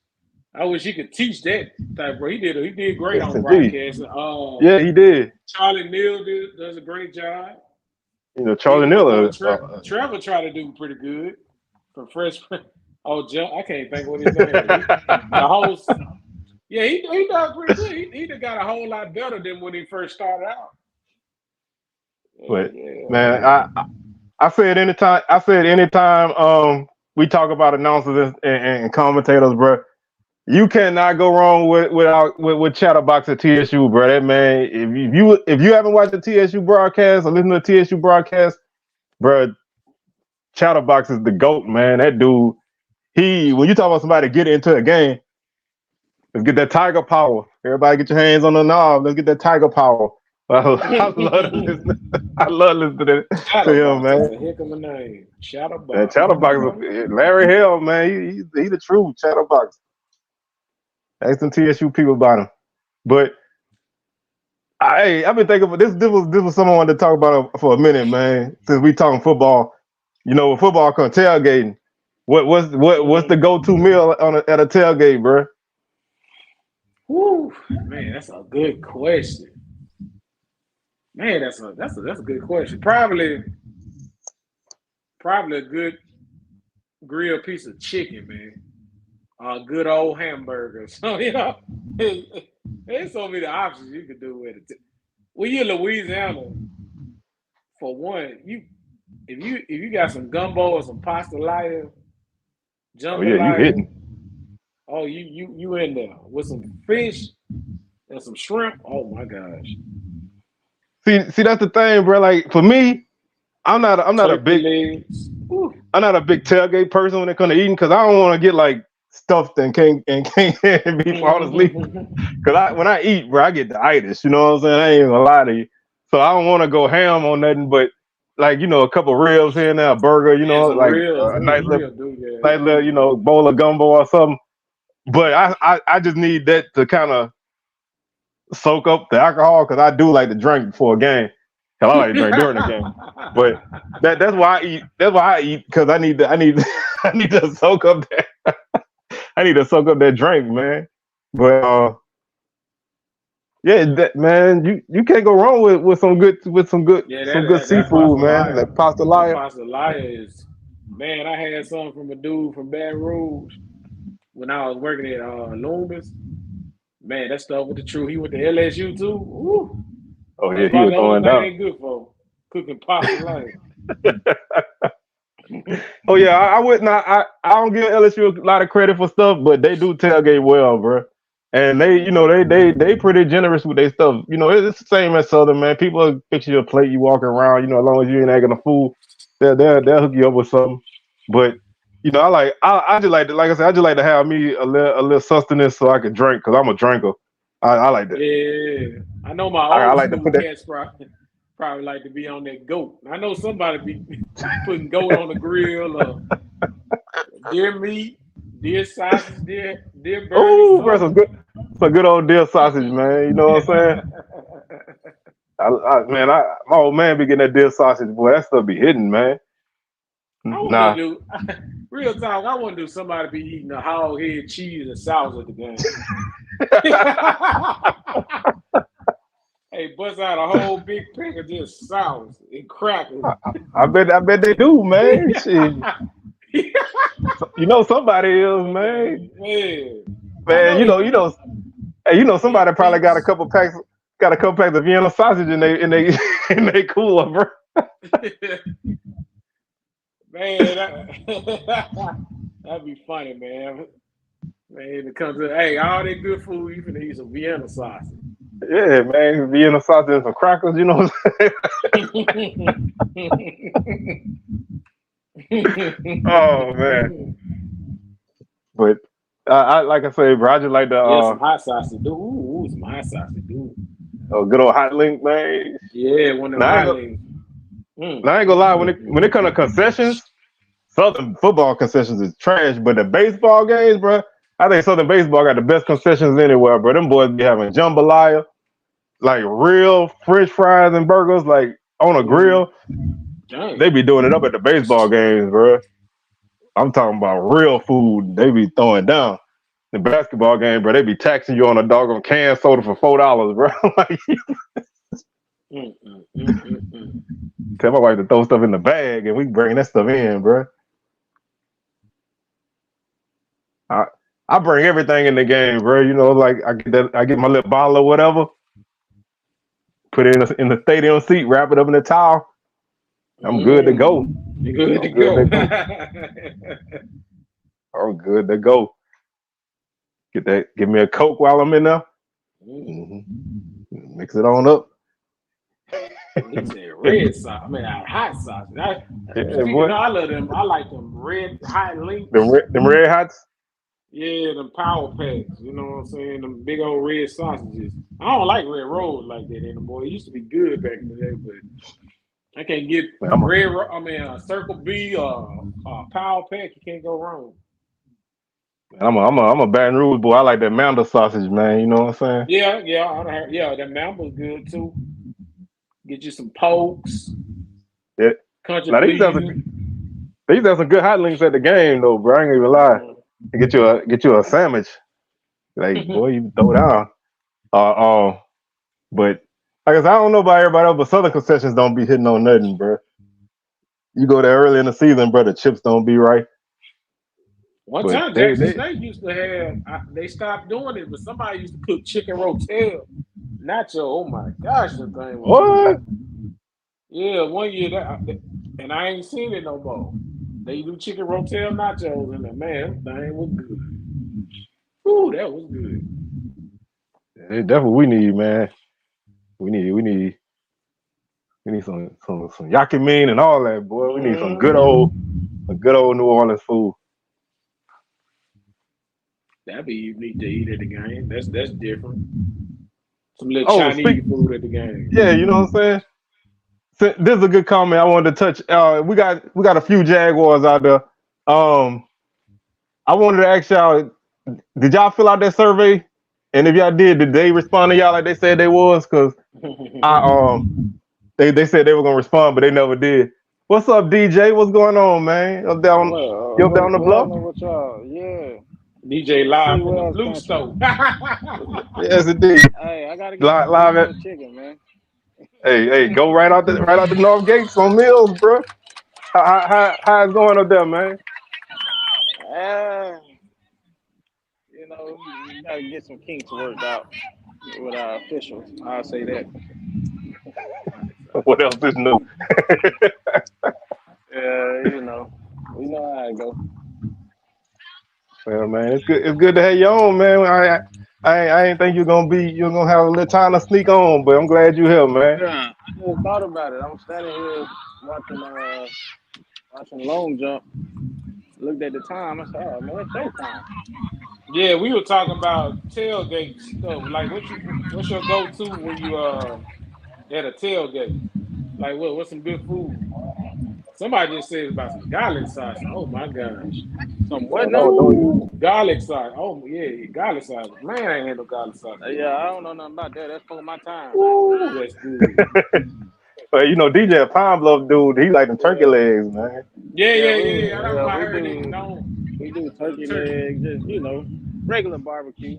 he could teach that type, bro. He did great on broadcasting. Yeah, he did. Charlie Neal does a great job. Charlie Neal. Trevor tried to do pretty good for freshman. Oh, John, I can't think what his name is. The host. Yeah, he does pretty good. He got a whole lot better than when he first started out. But man, I said anytime we talk about announcers and commentators, bro, you cannot go wrong with Chatterbox at TSU, bro. That man, if you haven't watched the TSU broadcast or listened to the TSU broadcast, bro, Chatterbox is the GOAT, man. That dude, when you talk about somebody getting into a game, let's get that Tiger power. Everybody get your hands on the knob. Let's get that Tiger power. I love listening to him, man. That's a heck of a name. Chatterbox. Man, Chatterbox, Larry Hill, man. He the truth, Chatterbox. Ask some TSU people about him. But I've been thinking about this. This was something I wanted to talk about for a minute, man. Since we talking football, when football comes tailgating, what's the go-to meal at a tailgate, bro? Whew, man, that's a good question. Man, that's a good question. Probably a good grilled piece of chicken, man. A good old hamburger. So there's so many options you could do with it. When you're in Louisiana, for one, if you got some gumbo or some pasta live, you hitting. Oh, you in there with some fish and some shrimp. Oh my gosh. See, that's the thing, bro. Like for me, I'm not a big. Legs I'm not a big tailgate person when it comes to eating because I don't want to get like stuffed and can't be falling asleep. Because when I eat, bro, I get the itis. You know what I'm saying? I ain't gonna lie to you. So I don't want to go ham on nothing but like a couple ribs here and there, a burger. Yeah, some Like real, a nice dude. little bowl of gumbo or something. But I just need that to kind of soak up the alcohol because I do like to drink before a game. Cause I like to drink during the game. But that's why I eat. That's why I eat because I need I need to soak up that. I need to soak up that drink, man. But yeah, man, you can't go wrong with some good That seafood, man. That pasta That liar. pasta liar is, man. I had something from a dude from Baton Rouge when I was working at Loomis. Man, that stuff with the truth. He went to LSU too. Woo. Oh That's yeah, he about was the only throwing thing down. they good for. Cooking pasta liar. Oh yeah, I wouldn't. I don't give LSU a lot of credit for stuff, but they do tailgate well, bro. And they pretty generous with their stuff. It's the same as Southern, man. People will fix you a plate, you walk around. As long as you ain't acting a fool, they'll hook you up with something. But I just like I said, I just like to have me a little sustenance so I can drink because I'm a drinker. I like that. Yeah, I know my I old like to school put that. cats probably like to be on that goat. I know somebody be putting goat on the grill or deer meat, deer sausage, deer burgers, Oh, bro, something. some good old deer sausage, man. You know what I'm saying? My old man be getting that deer sausage, boy. That stuff be hidden, man. I want to Nah. do real talk. I want to do somebody be eating a hog head, cheese, and sauce at the game. Hey, bust out a whole big pack of just sauce and crackers. I bet they do, man. Shit. Somebody is, man. Man, I Man, know they hey, big somebody probably feast. got a couple packs of Vienna sausage in they cooler, bro. Man, that'd be funny, man. Man, it comes to all that good food, you finna eat some Vienna sausage. Yeah, man, Vienna sausage and some crackers, you know what I'm saying? Oh man. But I like I say, bro, I just like Yeah, the some hot sausage, dude. Ooh, some hot sausage, dude. good old hot link, man. Yeah, one of them Now I ain't hot gonna, links. now, I ain't gonna lie, when it comes to concessions, Southern football concessions is trash, but the baseball games, bro, I think Southern baseball got the best concessions anywhere, bro. Them boys be having jambalaya, like real French fries and burgers, like on a grill. Dang. They be doing it up at the baseball games, bro. I'm talking about real food. They be throwing down. The basketball game, bro, they be taxing you on a doggone can soda for $4, bro. Like, tell my wife to throw stuff in the bag and we bring that stuff in, bro. I bring everything in the game, bro. Like I get my little bottle or whatever, put it in the stadium seat, wrap it up in a towel. I'm good to go. You're good to I'm good to go. go. I'm good to go. Give me a Coke while I'm in there. Mix it on up. He said red sauce. I mean, hot sauce. Boy. I love them. I like them red hot links. Them red hots. Yeah, them power packs. You know what I'm saying? Them big old red sausages. I don't like red rolls like that anymore. It used to be good back in the day, but I can't get Circle B or power pack. You can't go wrong. I'm a Baton Rouge boy. I like that Manda sausage, man. You know what I'm saying? Yeah. That Mamba's good too. Get you some pokes. Yeah. Country Now they used to have some good hot links at the game though, bro. I ain't even lie. Get you a sandwich. Like, boy, you throw down. But I guess I don't know about everybody else, but Southern concessions don't be hitting on nothing, bro. You go there early in the season, bro, the chips don't be right. One time, Jackson State used to have. They stopped doing it, but somebody used to cook chicken rotel nacho. Oh my gosh, the thing was what? good. Yeah, one year and I ain't seen it no more. They do chicken rotel nachos, and man, that thing was good. Ooh, that was good. That's what we need, man. We need some yakimine and all that, boy. We need some good old A good old New Orleans food. That'd be unique to eat at the game. That's different. Some little Oh, Chinese food at the game. yeah, you know what I'm saying? This is a good comment I wanted to touch. We got a few Jaguars out there. I wanted to ask y'all, did y'all fill out that survey? And if y'all did they respond to y'all like they said they was? Cause they said they were gonna respond, but they never did. What's up, DJ? What's going on, man? You up there on the bluff? With y'all? Yeah. DJ live from the blue stove. Yes, indeed. Hey, I gotta get live at chicken, man. Hey, go right out the North Gates on Mills, bro. How it's going up there, man? You know, we gotta get some kinks worked out with our officials. I'll say that. What else is new? You know, we know how it go. Well, man, it's good. It's good to have you on, man. I ain't think you're gonna have a little time to sneak on, but I'm glad you're here, man. Yeah, I just thought about it. I'm standing here watching long jump. Looked at the time. I said, "Oh man, it's showtime." Yeah, we were talking about tailgate stuff. Like, what's your go-to when you at a tailgate? Like, what's some good food? Somebody just said about some garlic sauce. Oh my gosh, Some what? No, garlic sauce. Oh yeah, garlic sauce. Man, I ain't had no garlic sauce. Yeah, I don't know nothing about that. That's for my time. Ooh, that's good. But you know, DJ a Pine Bluff dude. He like them turkey legs, man. Yeah. I don't heard it. No, we do turkey legs, just regular barbecue,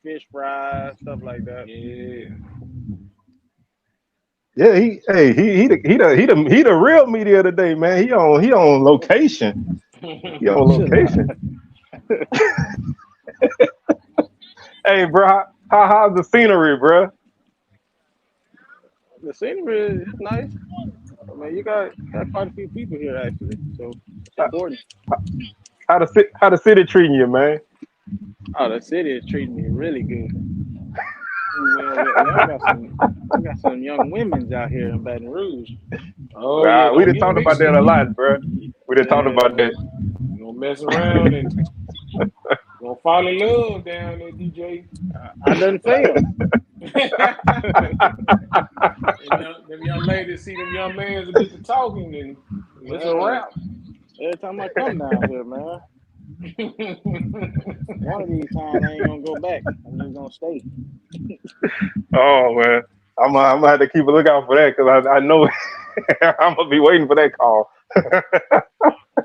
fish fries, stuff like that. Yeah. Yeah, he the real media today, man. He on location. He on location. Hey, bro, how's the scenery, bro? The scenery is nice. I mean, you got quite a few people here actually, so it's important. How the city treating you, man? Oh, the city is treating me really good. I got some young women out here in Baton Rouge. Oh, yeah, we done talked about that a lot, bro. We done talked about that. You gonna mess around and gonna fall in love down there, DJ. I done fail. Them young ladies see them young men get to talking and it's a wrap. Every time I come down here, man. One of these times I ain't gonna go back. I'm just gonna stay. Oh man, I'm gonna have to keep a lookout for that because I know I'm gonna be waiting for that call.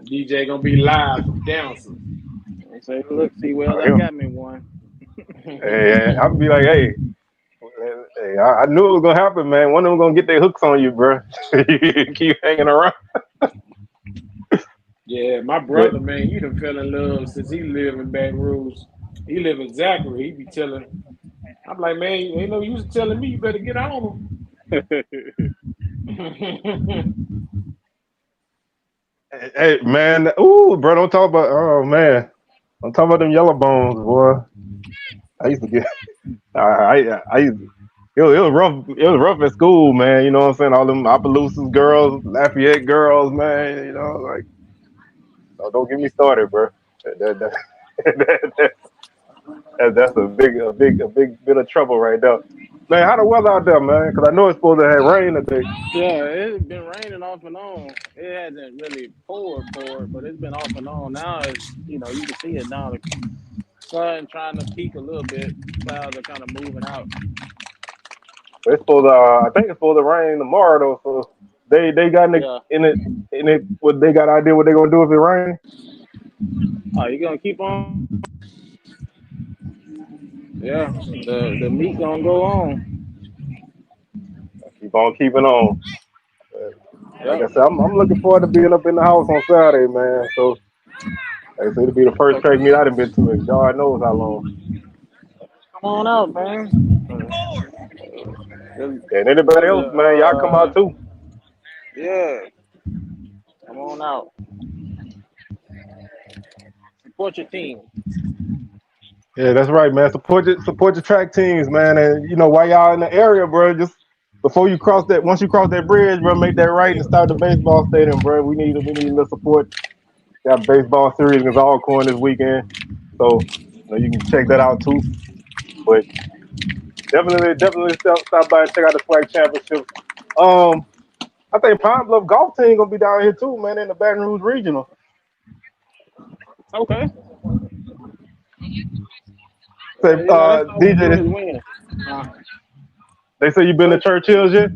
DJ gonna be live from Downson. Say, look, see, well, I got me one. Hey, I'll be like, hey, I knew it was gonna happen, man. One of them gonna get their hooks on you, bro. You keep hanging around. Yeah, my brother, man, he done fell in love since he lived in Baton Rouge. He live in Zachary. He be telling, I'm like, man, ain't no use telling me you better get on him. Hey, man, ooh, bro, don't talk about, oh man, don't talk about them yellow bones, boy. I used to get, I used to, it was rough. It was rough at school, man. You know what I'm saying? All them Opelousas girls, Lafayette girls, man. You know, like, oh, don't get me started, bro. That's a big bit of trouble right there. Man, how the weather out there, man? Because I know it's supposed to have rain today. Yeah, it's been raining off and on. It hasn't really poured, but it's been off and on. Now it's, you can see it now. The sun trying to peak a little bit. Clouds are kind of moving out. It's supposed to, I think it's supposed to rain tomorrow though. So they got in it. What they got idea what they gonna do if it rains? Oh, you gonna keep on? Yeah, the meat gonna go on. Keep on keeping on. Like I said, I'm looking forward to being up in the house on Saturday, man. So like I said, it'll be the first track meet I've been to in God knows how long. Come on out, man. And anybody else, man, y'all come out too. Yeah. Come on out. Support your team. Yeah, that's right, man. Support your track teams, man. And while y'all in the area, bro, just before you cross that, once you cross that bridge, bro, make that right and start the baseball stadium, bro. We need a little support. Got baseball series against Alcorn this weekend, so you can check that out too. But definitely stop by and check out the SWAC championship. I think Pine Bluff golf team gonna be down here too, man, in the Baton Rouge regional. Okay. Say, DJ, they say you been to Churchill's yet?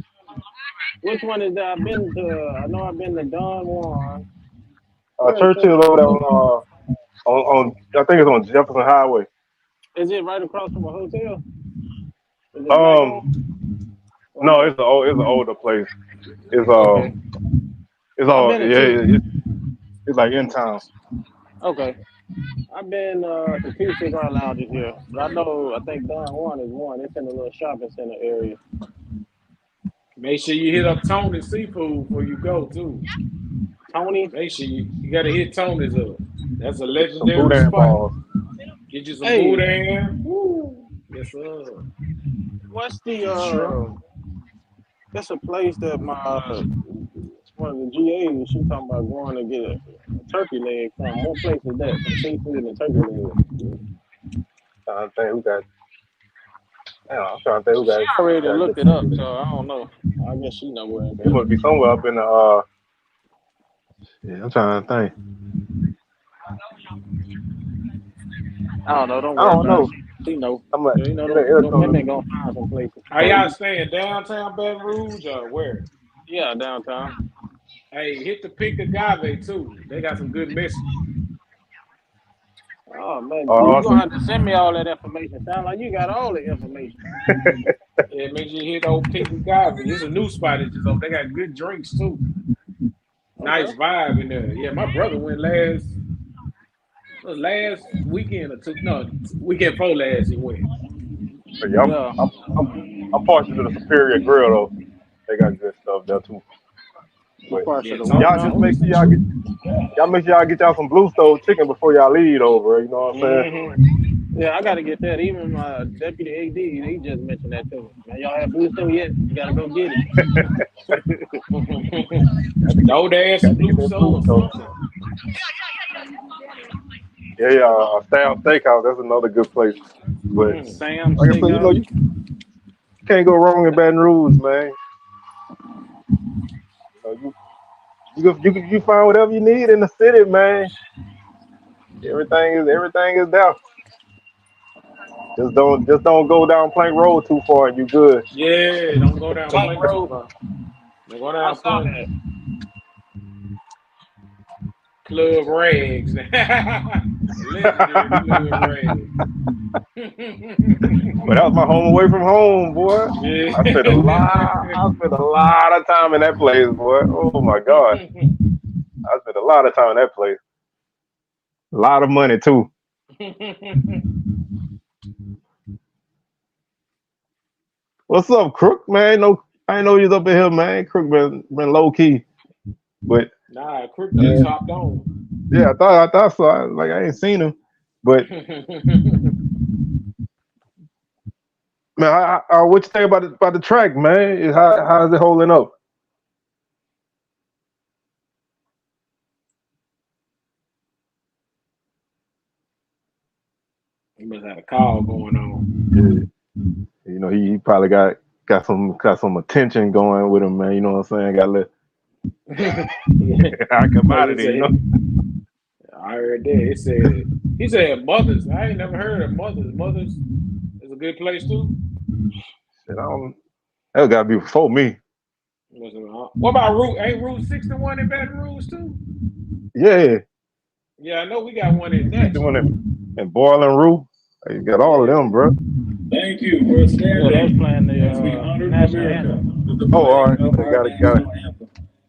Which one is that? I've been to. I know I've been to Don Juan. Churchill's over there on I think it's on Jefferson Highway. Is it right across from a hotel? No, it's an older place. It's it's like in town. Okay. I've been to 2 cigar lounges here, but I think Don Juan is one. It's in a little shopping center area. Make sure you hit up Tony's Seafood before you go too. Tony? Make sure you gotta hit Tony's up. That's a legendary spot. Balls. Get you some boudin. Woo. Yes, sir. What's the that's a place that one of the GAs, she talking about going to get a turkey leg from. What place is that? Some seafood and turkey leg. I'm trying to think who got it. I already looked it up, so I don't know. I guess she know where it must be somewhere up in the yeah, I'm trying to think. I don't know. Don't worry. I don't know. She know. I'm like, they gonna find some places. Are y'all staying downtown Baton Rouge or where? Yeah, downtown. Hey, hit the Pink Agave too. They got some good messages. Oh man, you're gonna have to send me all that information. Sound like you got all the information. Yeah, make sure you hit old Pink Agave. It's a new spot that just open. They got good drinks too. Nice vibe in there. Yeah, my brother went last weekend or two. No, weekend before last he went. But yeah, I'm partial to the Superior Grill though. They got good stuff there too. But y'all just make sure y'all get y'all some Blue Stove chicken before y'all leave over. You know what I'm saying? Yeah, I gotta get that. Even my deputy AD, he just mentioned that too. Man, y'all have Blue Stove yet? You gotta go get it. No dance Blue Stove. Yeah, Sam Steakhouse. That's another good place. But Sam like I said, you can't go wrong in Baton Rouge, man. You find whatever you need in the city, man. Everything is there. Just don't go down Plank Road too far and you good. Yeah, don't go down Plank Road. Don't go down Plank. Club Rags. Legendary Club Rags. But that was my home away from home, boy. Yeah. I spent a lot of time in that place, boy. Oh my God. I spent a lot of time in that place. A lot of money too. What's up, Crook, man? No, I didn't know you was up in here, man. Crook been low key. But nah, Crook just hopped on. Yeah, I thought so. I ain't seen him. But man, what you think about the track, man? How is it holding up? He must have a call going on. Yeah. You know, he probably got some attention going with him, man. You know what I'm saying? Got let I come out of there, you know. I heard that. He said Mothers. I ain't never heard of Mothers. Mothers is a good place too. Shit, that gotta be before me. What about Route? Ain't Route 61 in Baton Rouge too? Yeah. Yeah, I know we got one in that. One in Boiling Route. You got all of them, bro. Thank you for standing. Yeah, that's playing the national anthem. Oh, all right. Got it.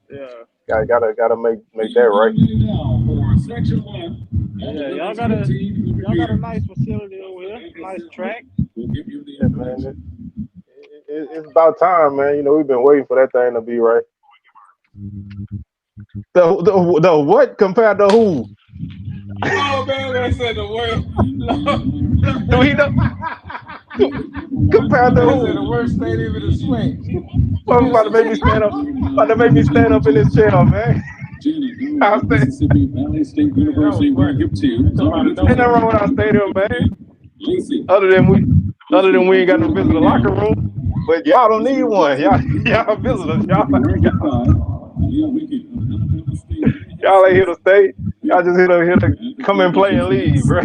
Yeah. Gotta make that right. Yeah, y'all got a nice facility over here, nice track. Yeah, man. It's about time, man. You know, we've been waiting for that thing to be right. The what compared to who? Oh man, I said the word. Do he know? Compared to They who? said the worst stadium in the SWAC. Well, about to make me stand up. About to make me stand up in this chair, man. I say, Mississippi Valley State University will give to you. ain't nothing wrong with our stadium, man. Other than we ain't got no visitor locker room. But y'all don't need one. Y'all visitors. Y'all ain't here to stay. Y'all just here to come and play and leave, bro.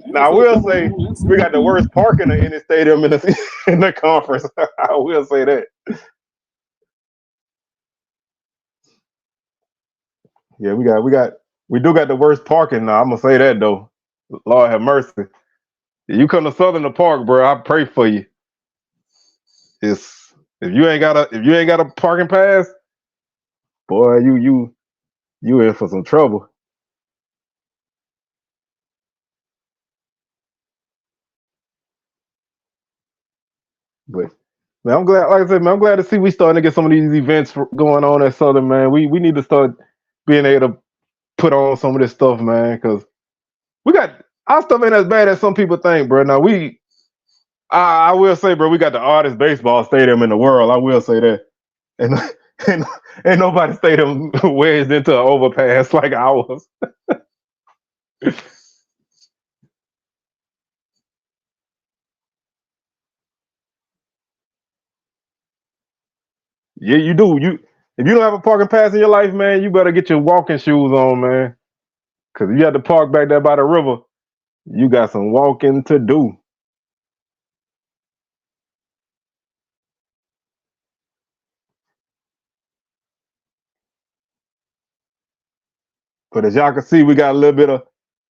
Now I will say we got the worst parking in the stadium in the conference. I will say that. Yeah, we do got the worst parking now. I'm gonna say that though. Lord have mercy. You come to Southern Park, bro. I pray for you. If you ain't got a parking pass, boy, you in for some trouble. But man, I'm glad. Like I said, man, I'm glad to see we starting to get some of these events going on at Southern, man. We need to start being able to put on some of this stuff, man, because we got our stuff ain't as bad as some people think, bro. Now I will say, bro, we got the hardest baseball stadium in the world. I will say that, and ain't nobody stadium wedged into an overpass like ours. Yeah, you do. If you don't have a parking pass in your life, man, you better get your walking shoes on, man. Cause you have to park back there by the river. You got some walking to do. But as y'all can see, we got a little bit of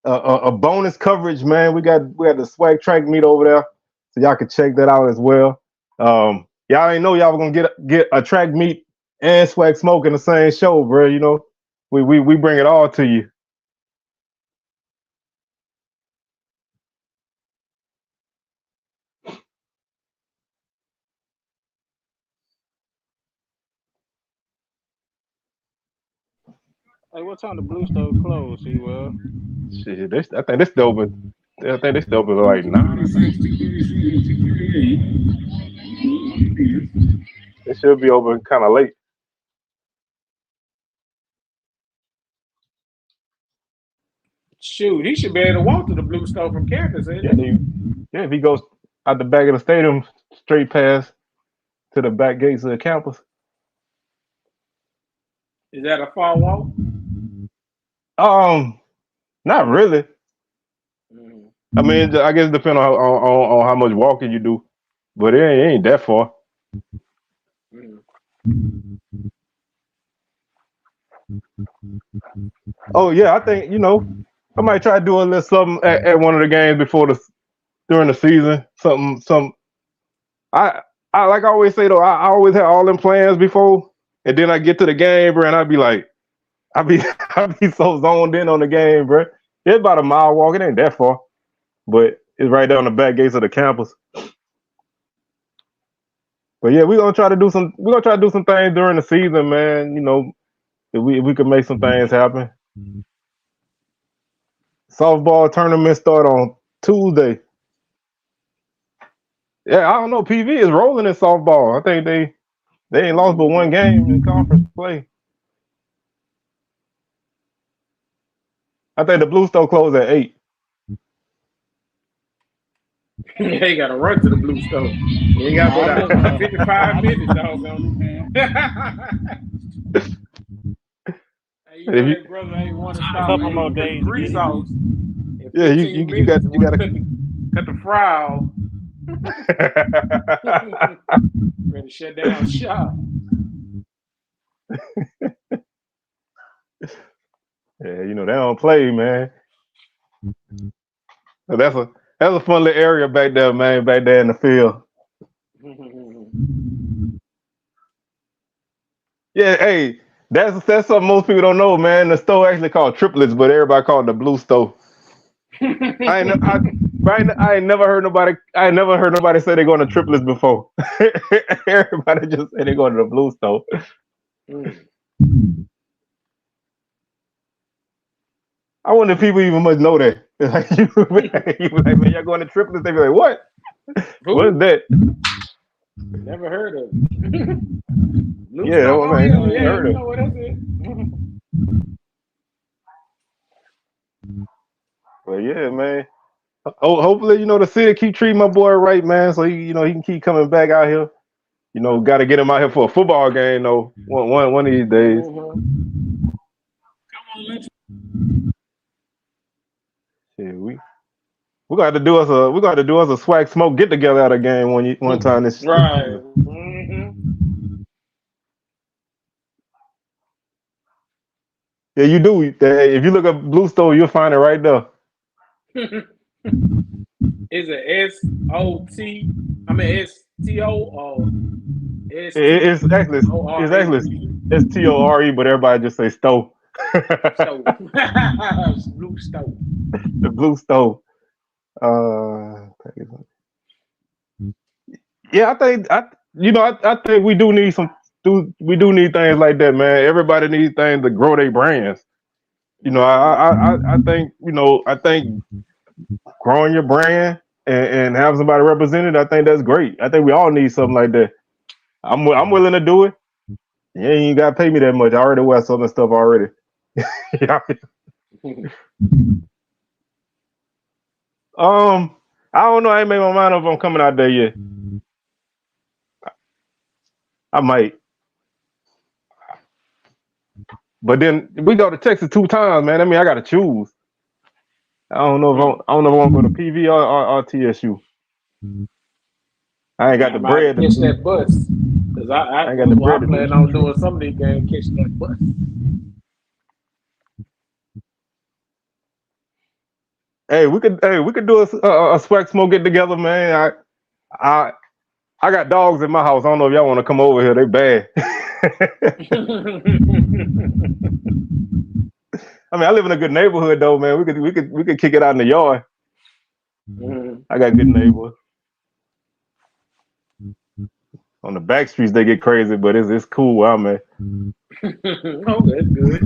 a bonus coverage, man. We got the SWAC track meet over there, so y'all can check that out as well. Y'all ain't know y'all were gonna get a track meet and SWAC smoke in the same show, bro. You know, we bring it all to you. Hey, what time the Blue Stove close? See, well, Shit, I think this still open. I think this still open like 9 or something. It should be open kind of late. Shoot, he should be able to walk to the Blue Stove from campus, ain't he? Yeah, if he goes out the back of the stadium, straight past to the back gates of the campus. Is that a far walk? Not really. Mm. I mean, I guess it depends on how much walking you do, but it ain't that far. Mm. Oh yeah, I think I might try to do a little something at one of the games during the season. Something. I like I always say though, I always have all them plans before, and then I get to the game, bro, and I be like, I be so zoned in on the game, bro. It's about a mile walk. It ain't that far, but it's right there on the back gates of the campus. But yeah, we're gonna try to do some things during the season, man. You know, if we could make some things happen. Softball tournament start on Tuesday. Yeah, I don't know. PV is rolling in softball. I think they ain't lost but one game in conference play. I think the Blue Stove closed at 8. He got to run to the Blue Stove. He got to go down 55 minutes, doggone. Hey, you know that brother ain't want to stop. a couple more Cut the days to grease get off. Yeah, you got cut the fry off. Ready to shut down shop. Yeah, they don't play, man. So that's a fun little area back there, man. Back there in the field. Yeah, hey, that's something most people don't know, man. The store actually called Triplets, but everybody called it the Blue Stove. I ain't never heard nobody say they're going to Triplets before. Everybody just say they're going to the Blue Stove. I wonder if people even much know that. Like, you be like, man, y'all going to triplets? They be like, what? What is that? Never heard of it. Blue Yeah, Stone? well, Oh, man, yeah, I ain't yeah, heard you of know what that's it. But yeah, man. Hopefully, the city keep treating my boy right, man. So he can keep coming back out here. Got to get him out here for a football game, though. One of these days. Yeah, we're gonna have to do us a SWAC smoke get together at a game one time this Right. season. Yeah, you do. If you look up Blue Stone, you'll find it right there. Is it SOT? I mean STO or It's actually STORE, but everybody just say Stowe. Stove. Blue Stove. The Blue Stove. Yeah, I think we do need things like that, man. Everybody needs things to grow their brands. I think growing your brand and have somebody represent it, I think that's great. I think we all need something like that. I'm willing to do it. You ain't gotta pay me that much. I already wear some of the stuff already. I don't know. I ain't made my mind up if I'm coming out there yet. I might. But then we go to Texas 2 times, man. I mean, I gotta choose. I don't know if I want to go to PV or TSU. I ain't got the bread. Catch that bus. Cause I ain't got the bread. I plan on doing some of these games, catching that bus. Hey, we could do a SWAC smoke get together, man. I got dogs in my house. I don't know if y'all want to come over here. They bad. I mean, I live in a good neighborhood though, man. We could kick it out in the yard. I got good neighbors. On the back streets they get crazy, but it's cool where I'm at. Oh, that's good.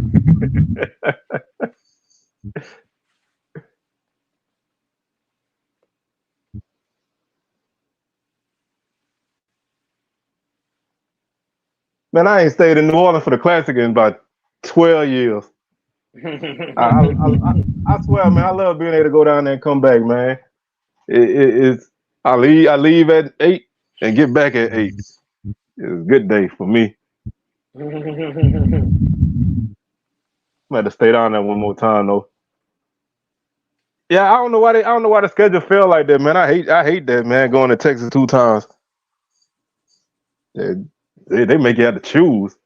Man, I ain't stayed in New Orleans for the Classic in about 12 years. I swear, man, I love being able to go down there and come back, man. I leave at 8 and get back at 8. It's a good day for me. I'm gonna have to stay down there one more time though. Yeah, I don't know why the schedule fell like that, man. I hate that, man. Going to Texas 2 times. They make you have to choose.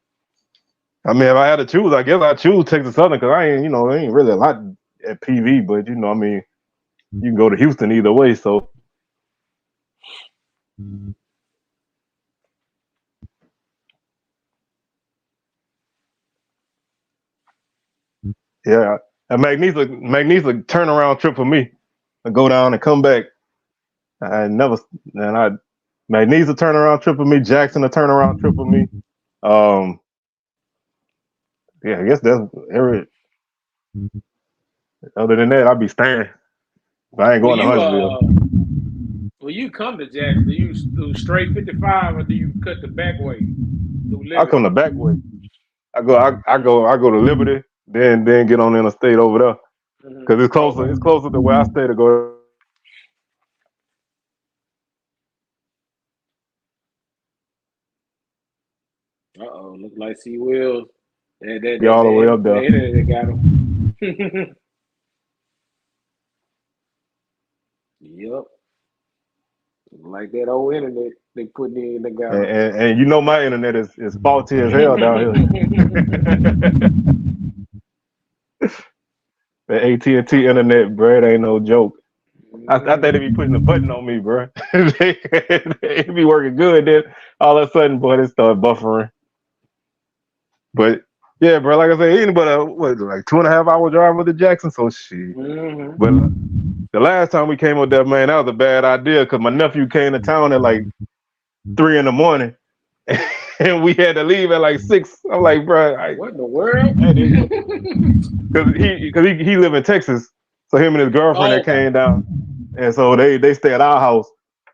I mean, if I had to choose, I guess I'd choose Texas Southern because I ain't really a lot at PV, but I mean, you can go to Houston either way. So, yeah, a Magnesia turnaround trip for me to go down and come back. Magnesia turnaround trip for me. Jackson a turnaround trip for me. Yeah, I guess that's every. Other than that, I'd be staying. I ain't going to Huntsville. When you come to Jackson, do you do straight 55 or do you cut the back way? I come the back way. I go to Liberty, then get on the interstate over there because it's closer. It's closer to where I stay to go. Look like C Will. Be all the way up there. They got him. Yep. Like that old internet they put in the guy. And my internet is faulty as hell down here. The AT&T internet, bro, it ain't no joke. I think they be putting a button on me, bro. It be working good, then all of a sudden, boy, it start buffering. But yeah, bro, like I said, ain't but like 2.5 hour drive with the Jackson, so shit. But the last time we came up there, man, that was a bad idea because my nephew came to town at like 3 a.m. and we had to leave at like 6. I'm like, bro, what in the world? Because he live in Texas, So him and his girlfriend they came down, and so they stay at our house,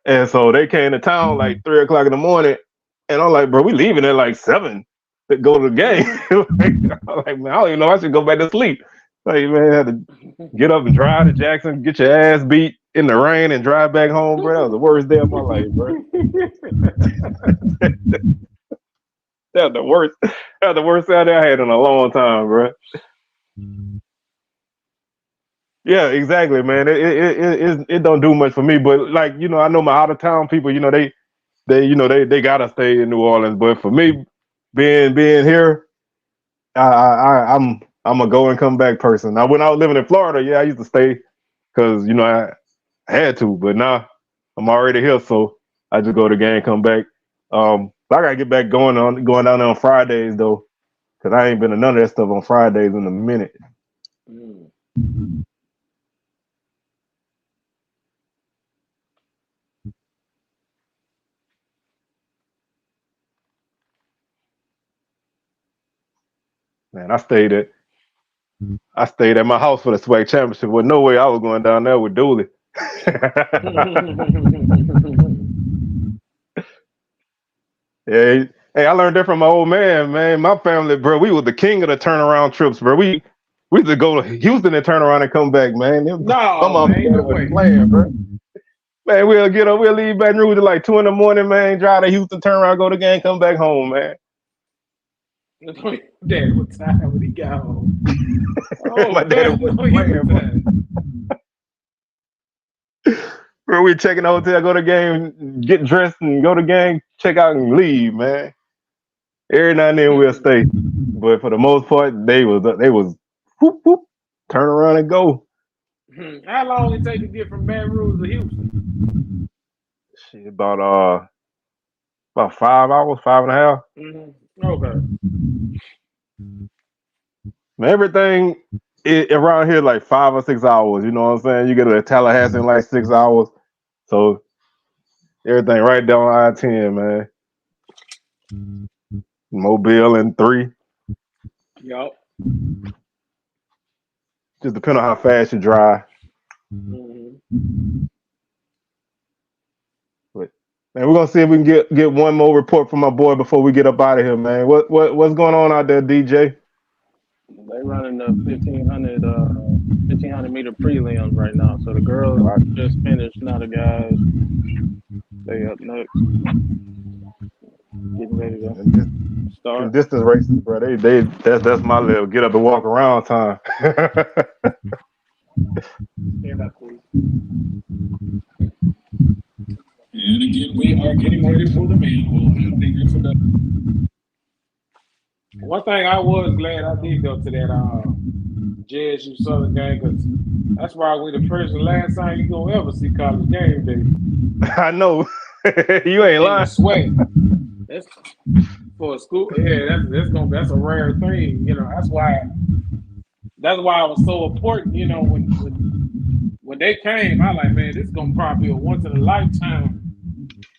and so they came to town like 3 o'clock in the morning, and I'm like, bro, we leaving at like 7 to go to the game. I'm like, man, I don't even know. I should go back to sleep. Like, man, I had to get up and drive to Jackson, get your ass beat in the rain, and drive back home, bro. That was the worst day of my life, bro. That was the worst. That was the worst Saturday I had in a long time, bro. Yeah, exactly, man. It don't do much for me, but like I know my out of town people. They gotta stay in New Orleans, but for me, being here, I'm a go and come back person. Now, when I was living in Florida, yeah, I used to stay because I had to, but now I'm already here, so I just go to the game, come back. I gotta get back going down there on Fridays though, because I ain't been to none of that stuff on Fridays in a minute. Man, I stayed at my house for the SWAC championship. With no way I was going down there with Dooley. Yeah, hey, I learned that from my old man. Man, my family, bro, we was the king of the turnaround trips, bro. We used to go to Houston and turn around and come back, man. Ain't no way. Playing, bro. Man, we'll leave Baton Rouge at like 2 in the morning, man. Drive to Houston, turn around, go to the game, come back home, man. Dad, what time would he got home? My dad was playing, bro. We checking the hotel, go to the game, get dressed, and go to the game, check out and leave, man. Every now and then we'll stay, but for the most part, they was whoop whoop, turn around and go. How long it take to get from Baton Rouge to Houston? Shit, about 5 hours, 5.5. Okay. Man, everything around here like 5 or 6 hours. You know what I'm saying? You get to Tallahassee in like 6 hours, so everything right down I-10, man. Mobile in 3. Yup. Just depending on how fast you drive. But man, we're gonna see if we can get one more report from my boy before we get up out of here, man. What's going on out there, DJ? They running the 1500 meter prelims right now. So the girls just finished. Now the guys, they up next. Getting ready to start. Distance races, bro. That's my level. Get up and walk around time. And again, we are getting ready for the main. We'll have the introduction. One thing I was glad I did go to that JSU Southern game, because that's probably the first and last time you gonna ever see college game day. I know. You ain't lying. SWAC. That's for a school. Yeah, that's a rare thing. That's why it was so important. When they came, I like, man, this is gonna probably be a once in a lifetime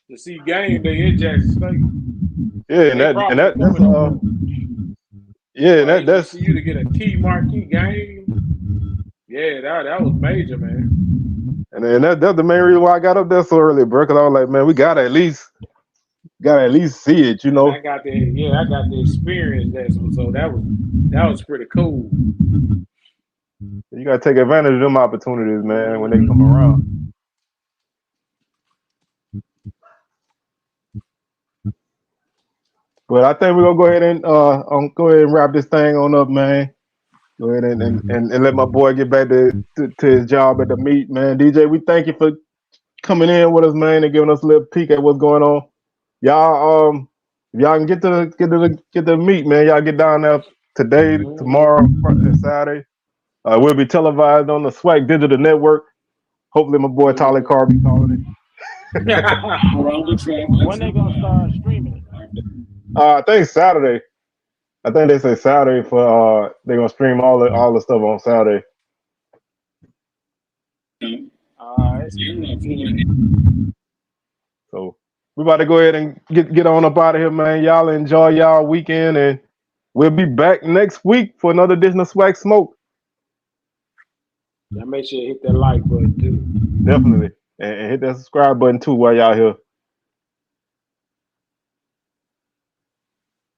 to see game day in Jackson State. Yeah, that's for you to get a key marquee game. Yeah, that was major, man. And that's the main reason why I got up there so early, bro. Because I was like, man, we gotta at least see it, I got the experience there, so that was pretty cool. You gotta take advantage of them opportunities, man, when they come around. But I think we're gonna go ahead and wrap this thing on up, man. Go ahead and let my boy get back to his job at the meet, man. DJ, we thank you for coming in with us, man, and giving us a little peek at what's going on. Y'all, if y'all can get to the meet, man, y'all get down there today, tomorrow, and Saturday. We'll be televised on the SWAC Digital Network. Hopefully, my boy Tyler Carr be calling it. When they gonna start streaming it? I think Saturday. I think they say Saturday for they're gonna stream all the stuff on Saturday. So we're about to go ahead and get on up out of here, man. Y'all enjoy y'all weekend, and we'll be back next week for another edition of SWAC Smoke. Y'all make sure you hit that like button too. Definitely. And hit that subscribe button too while y'all here.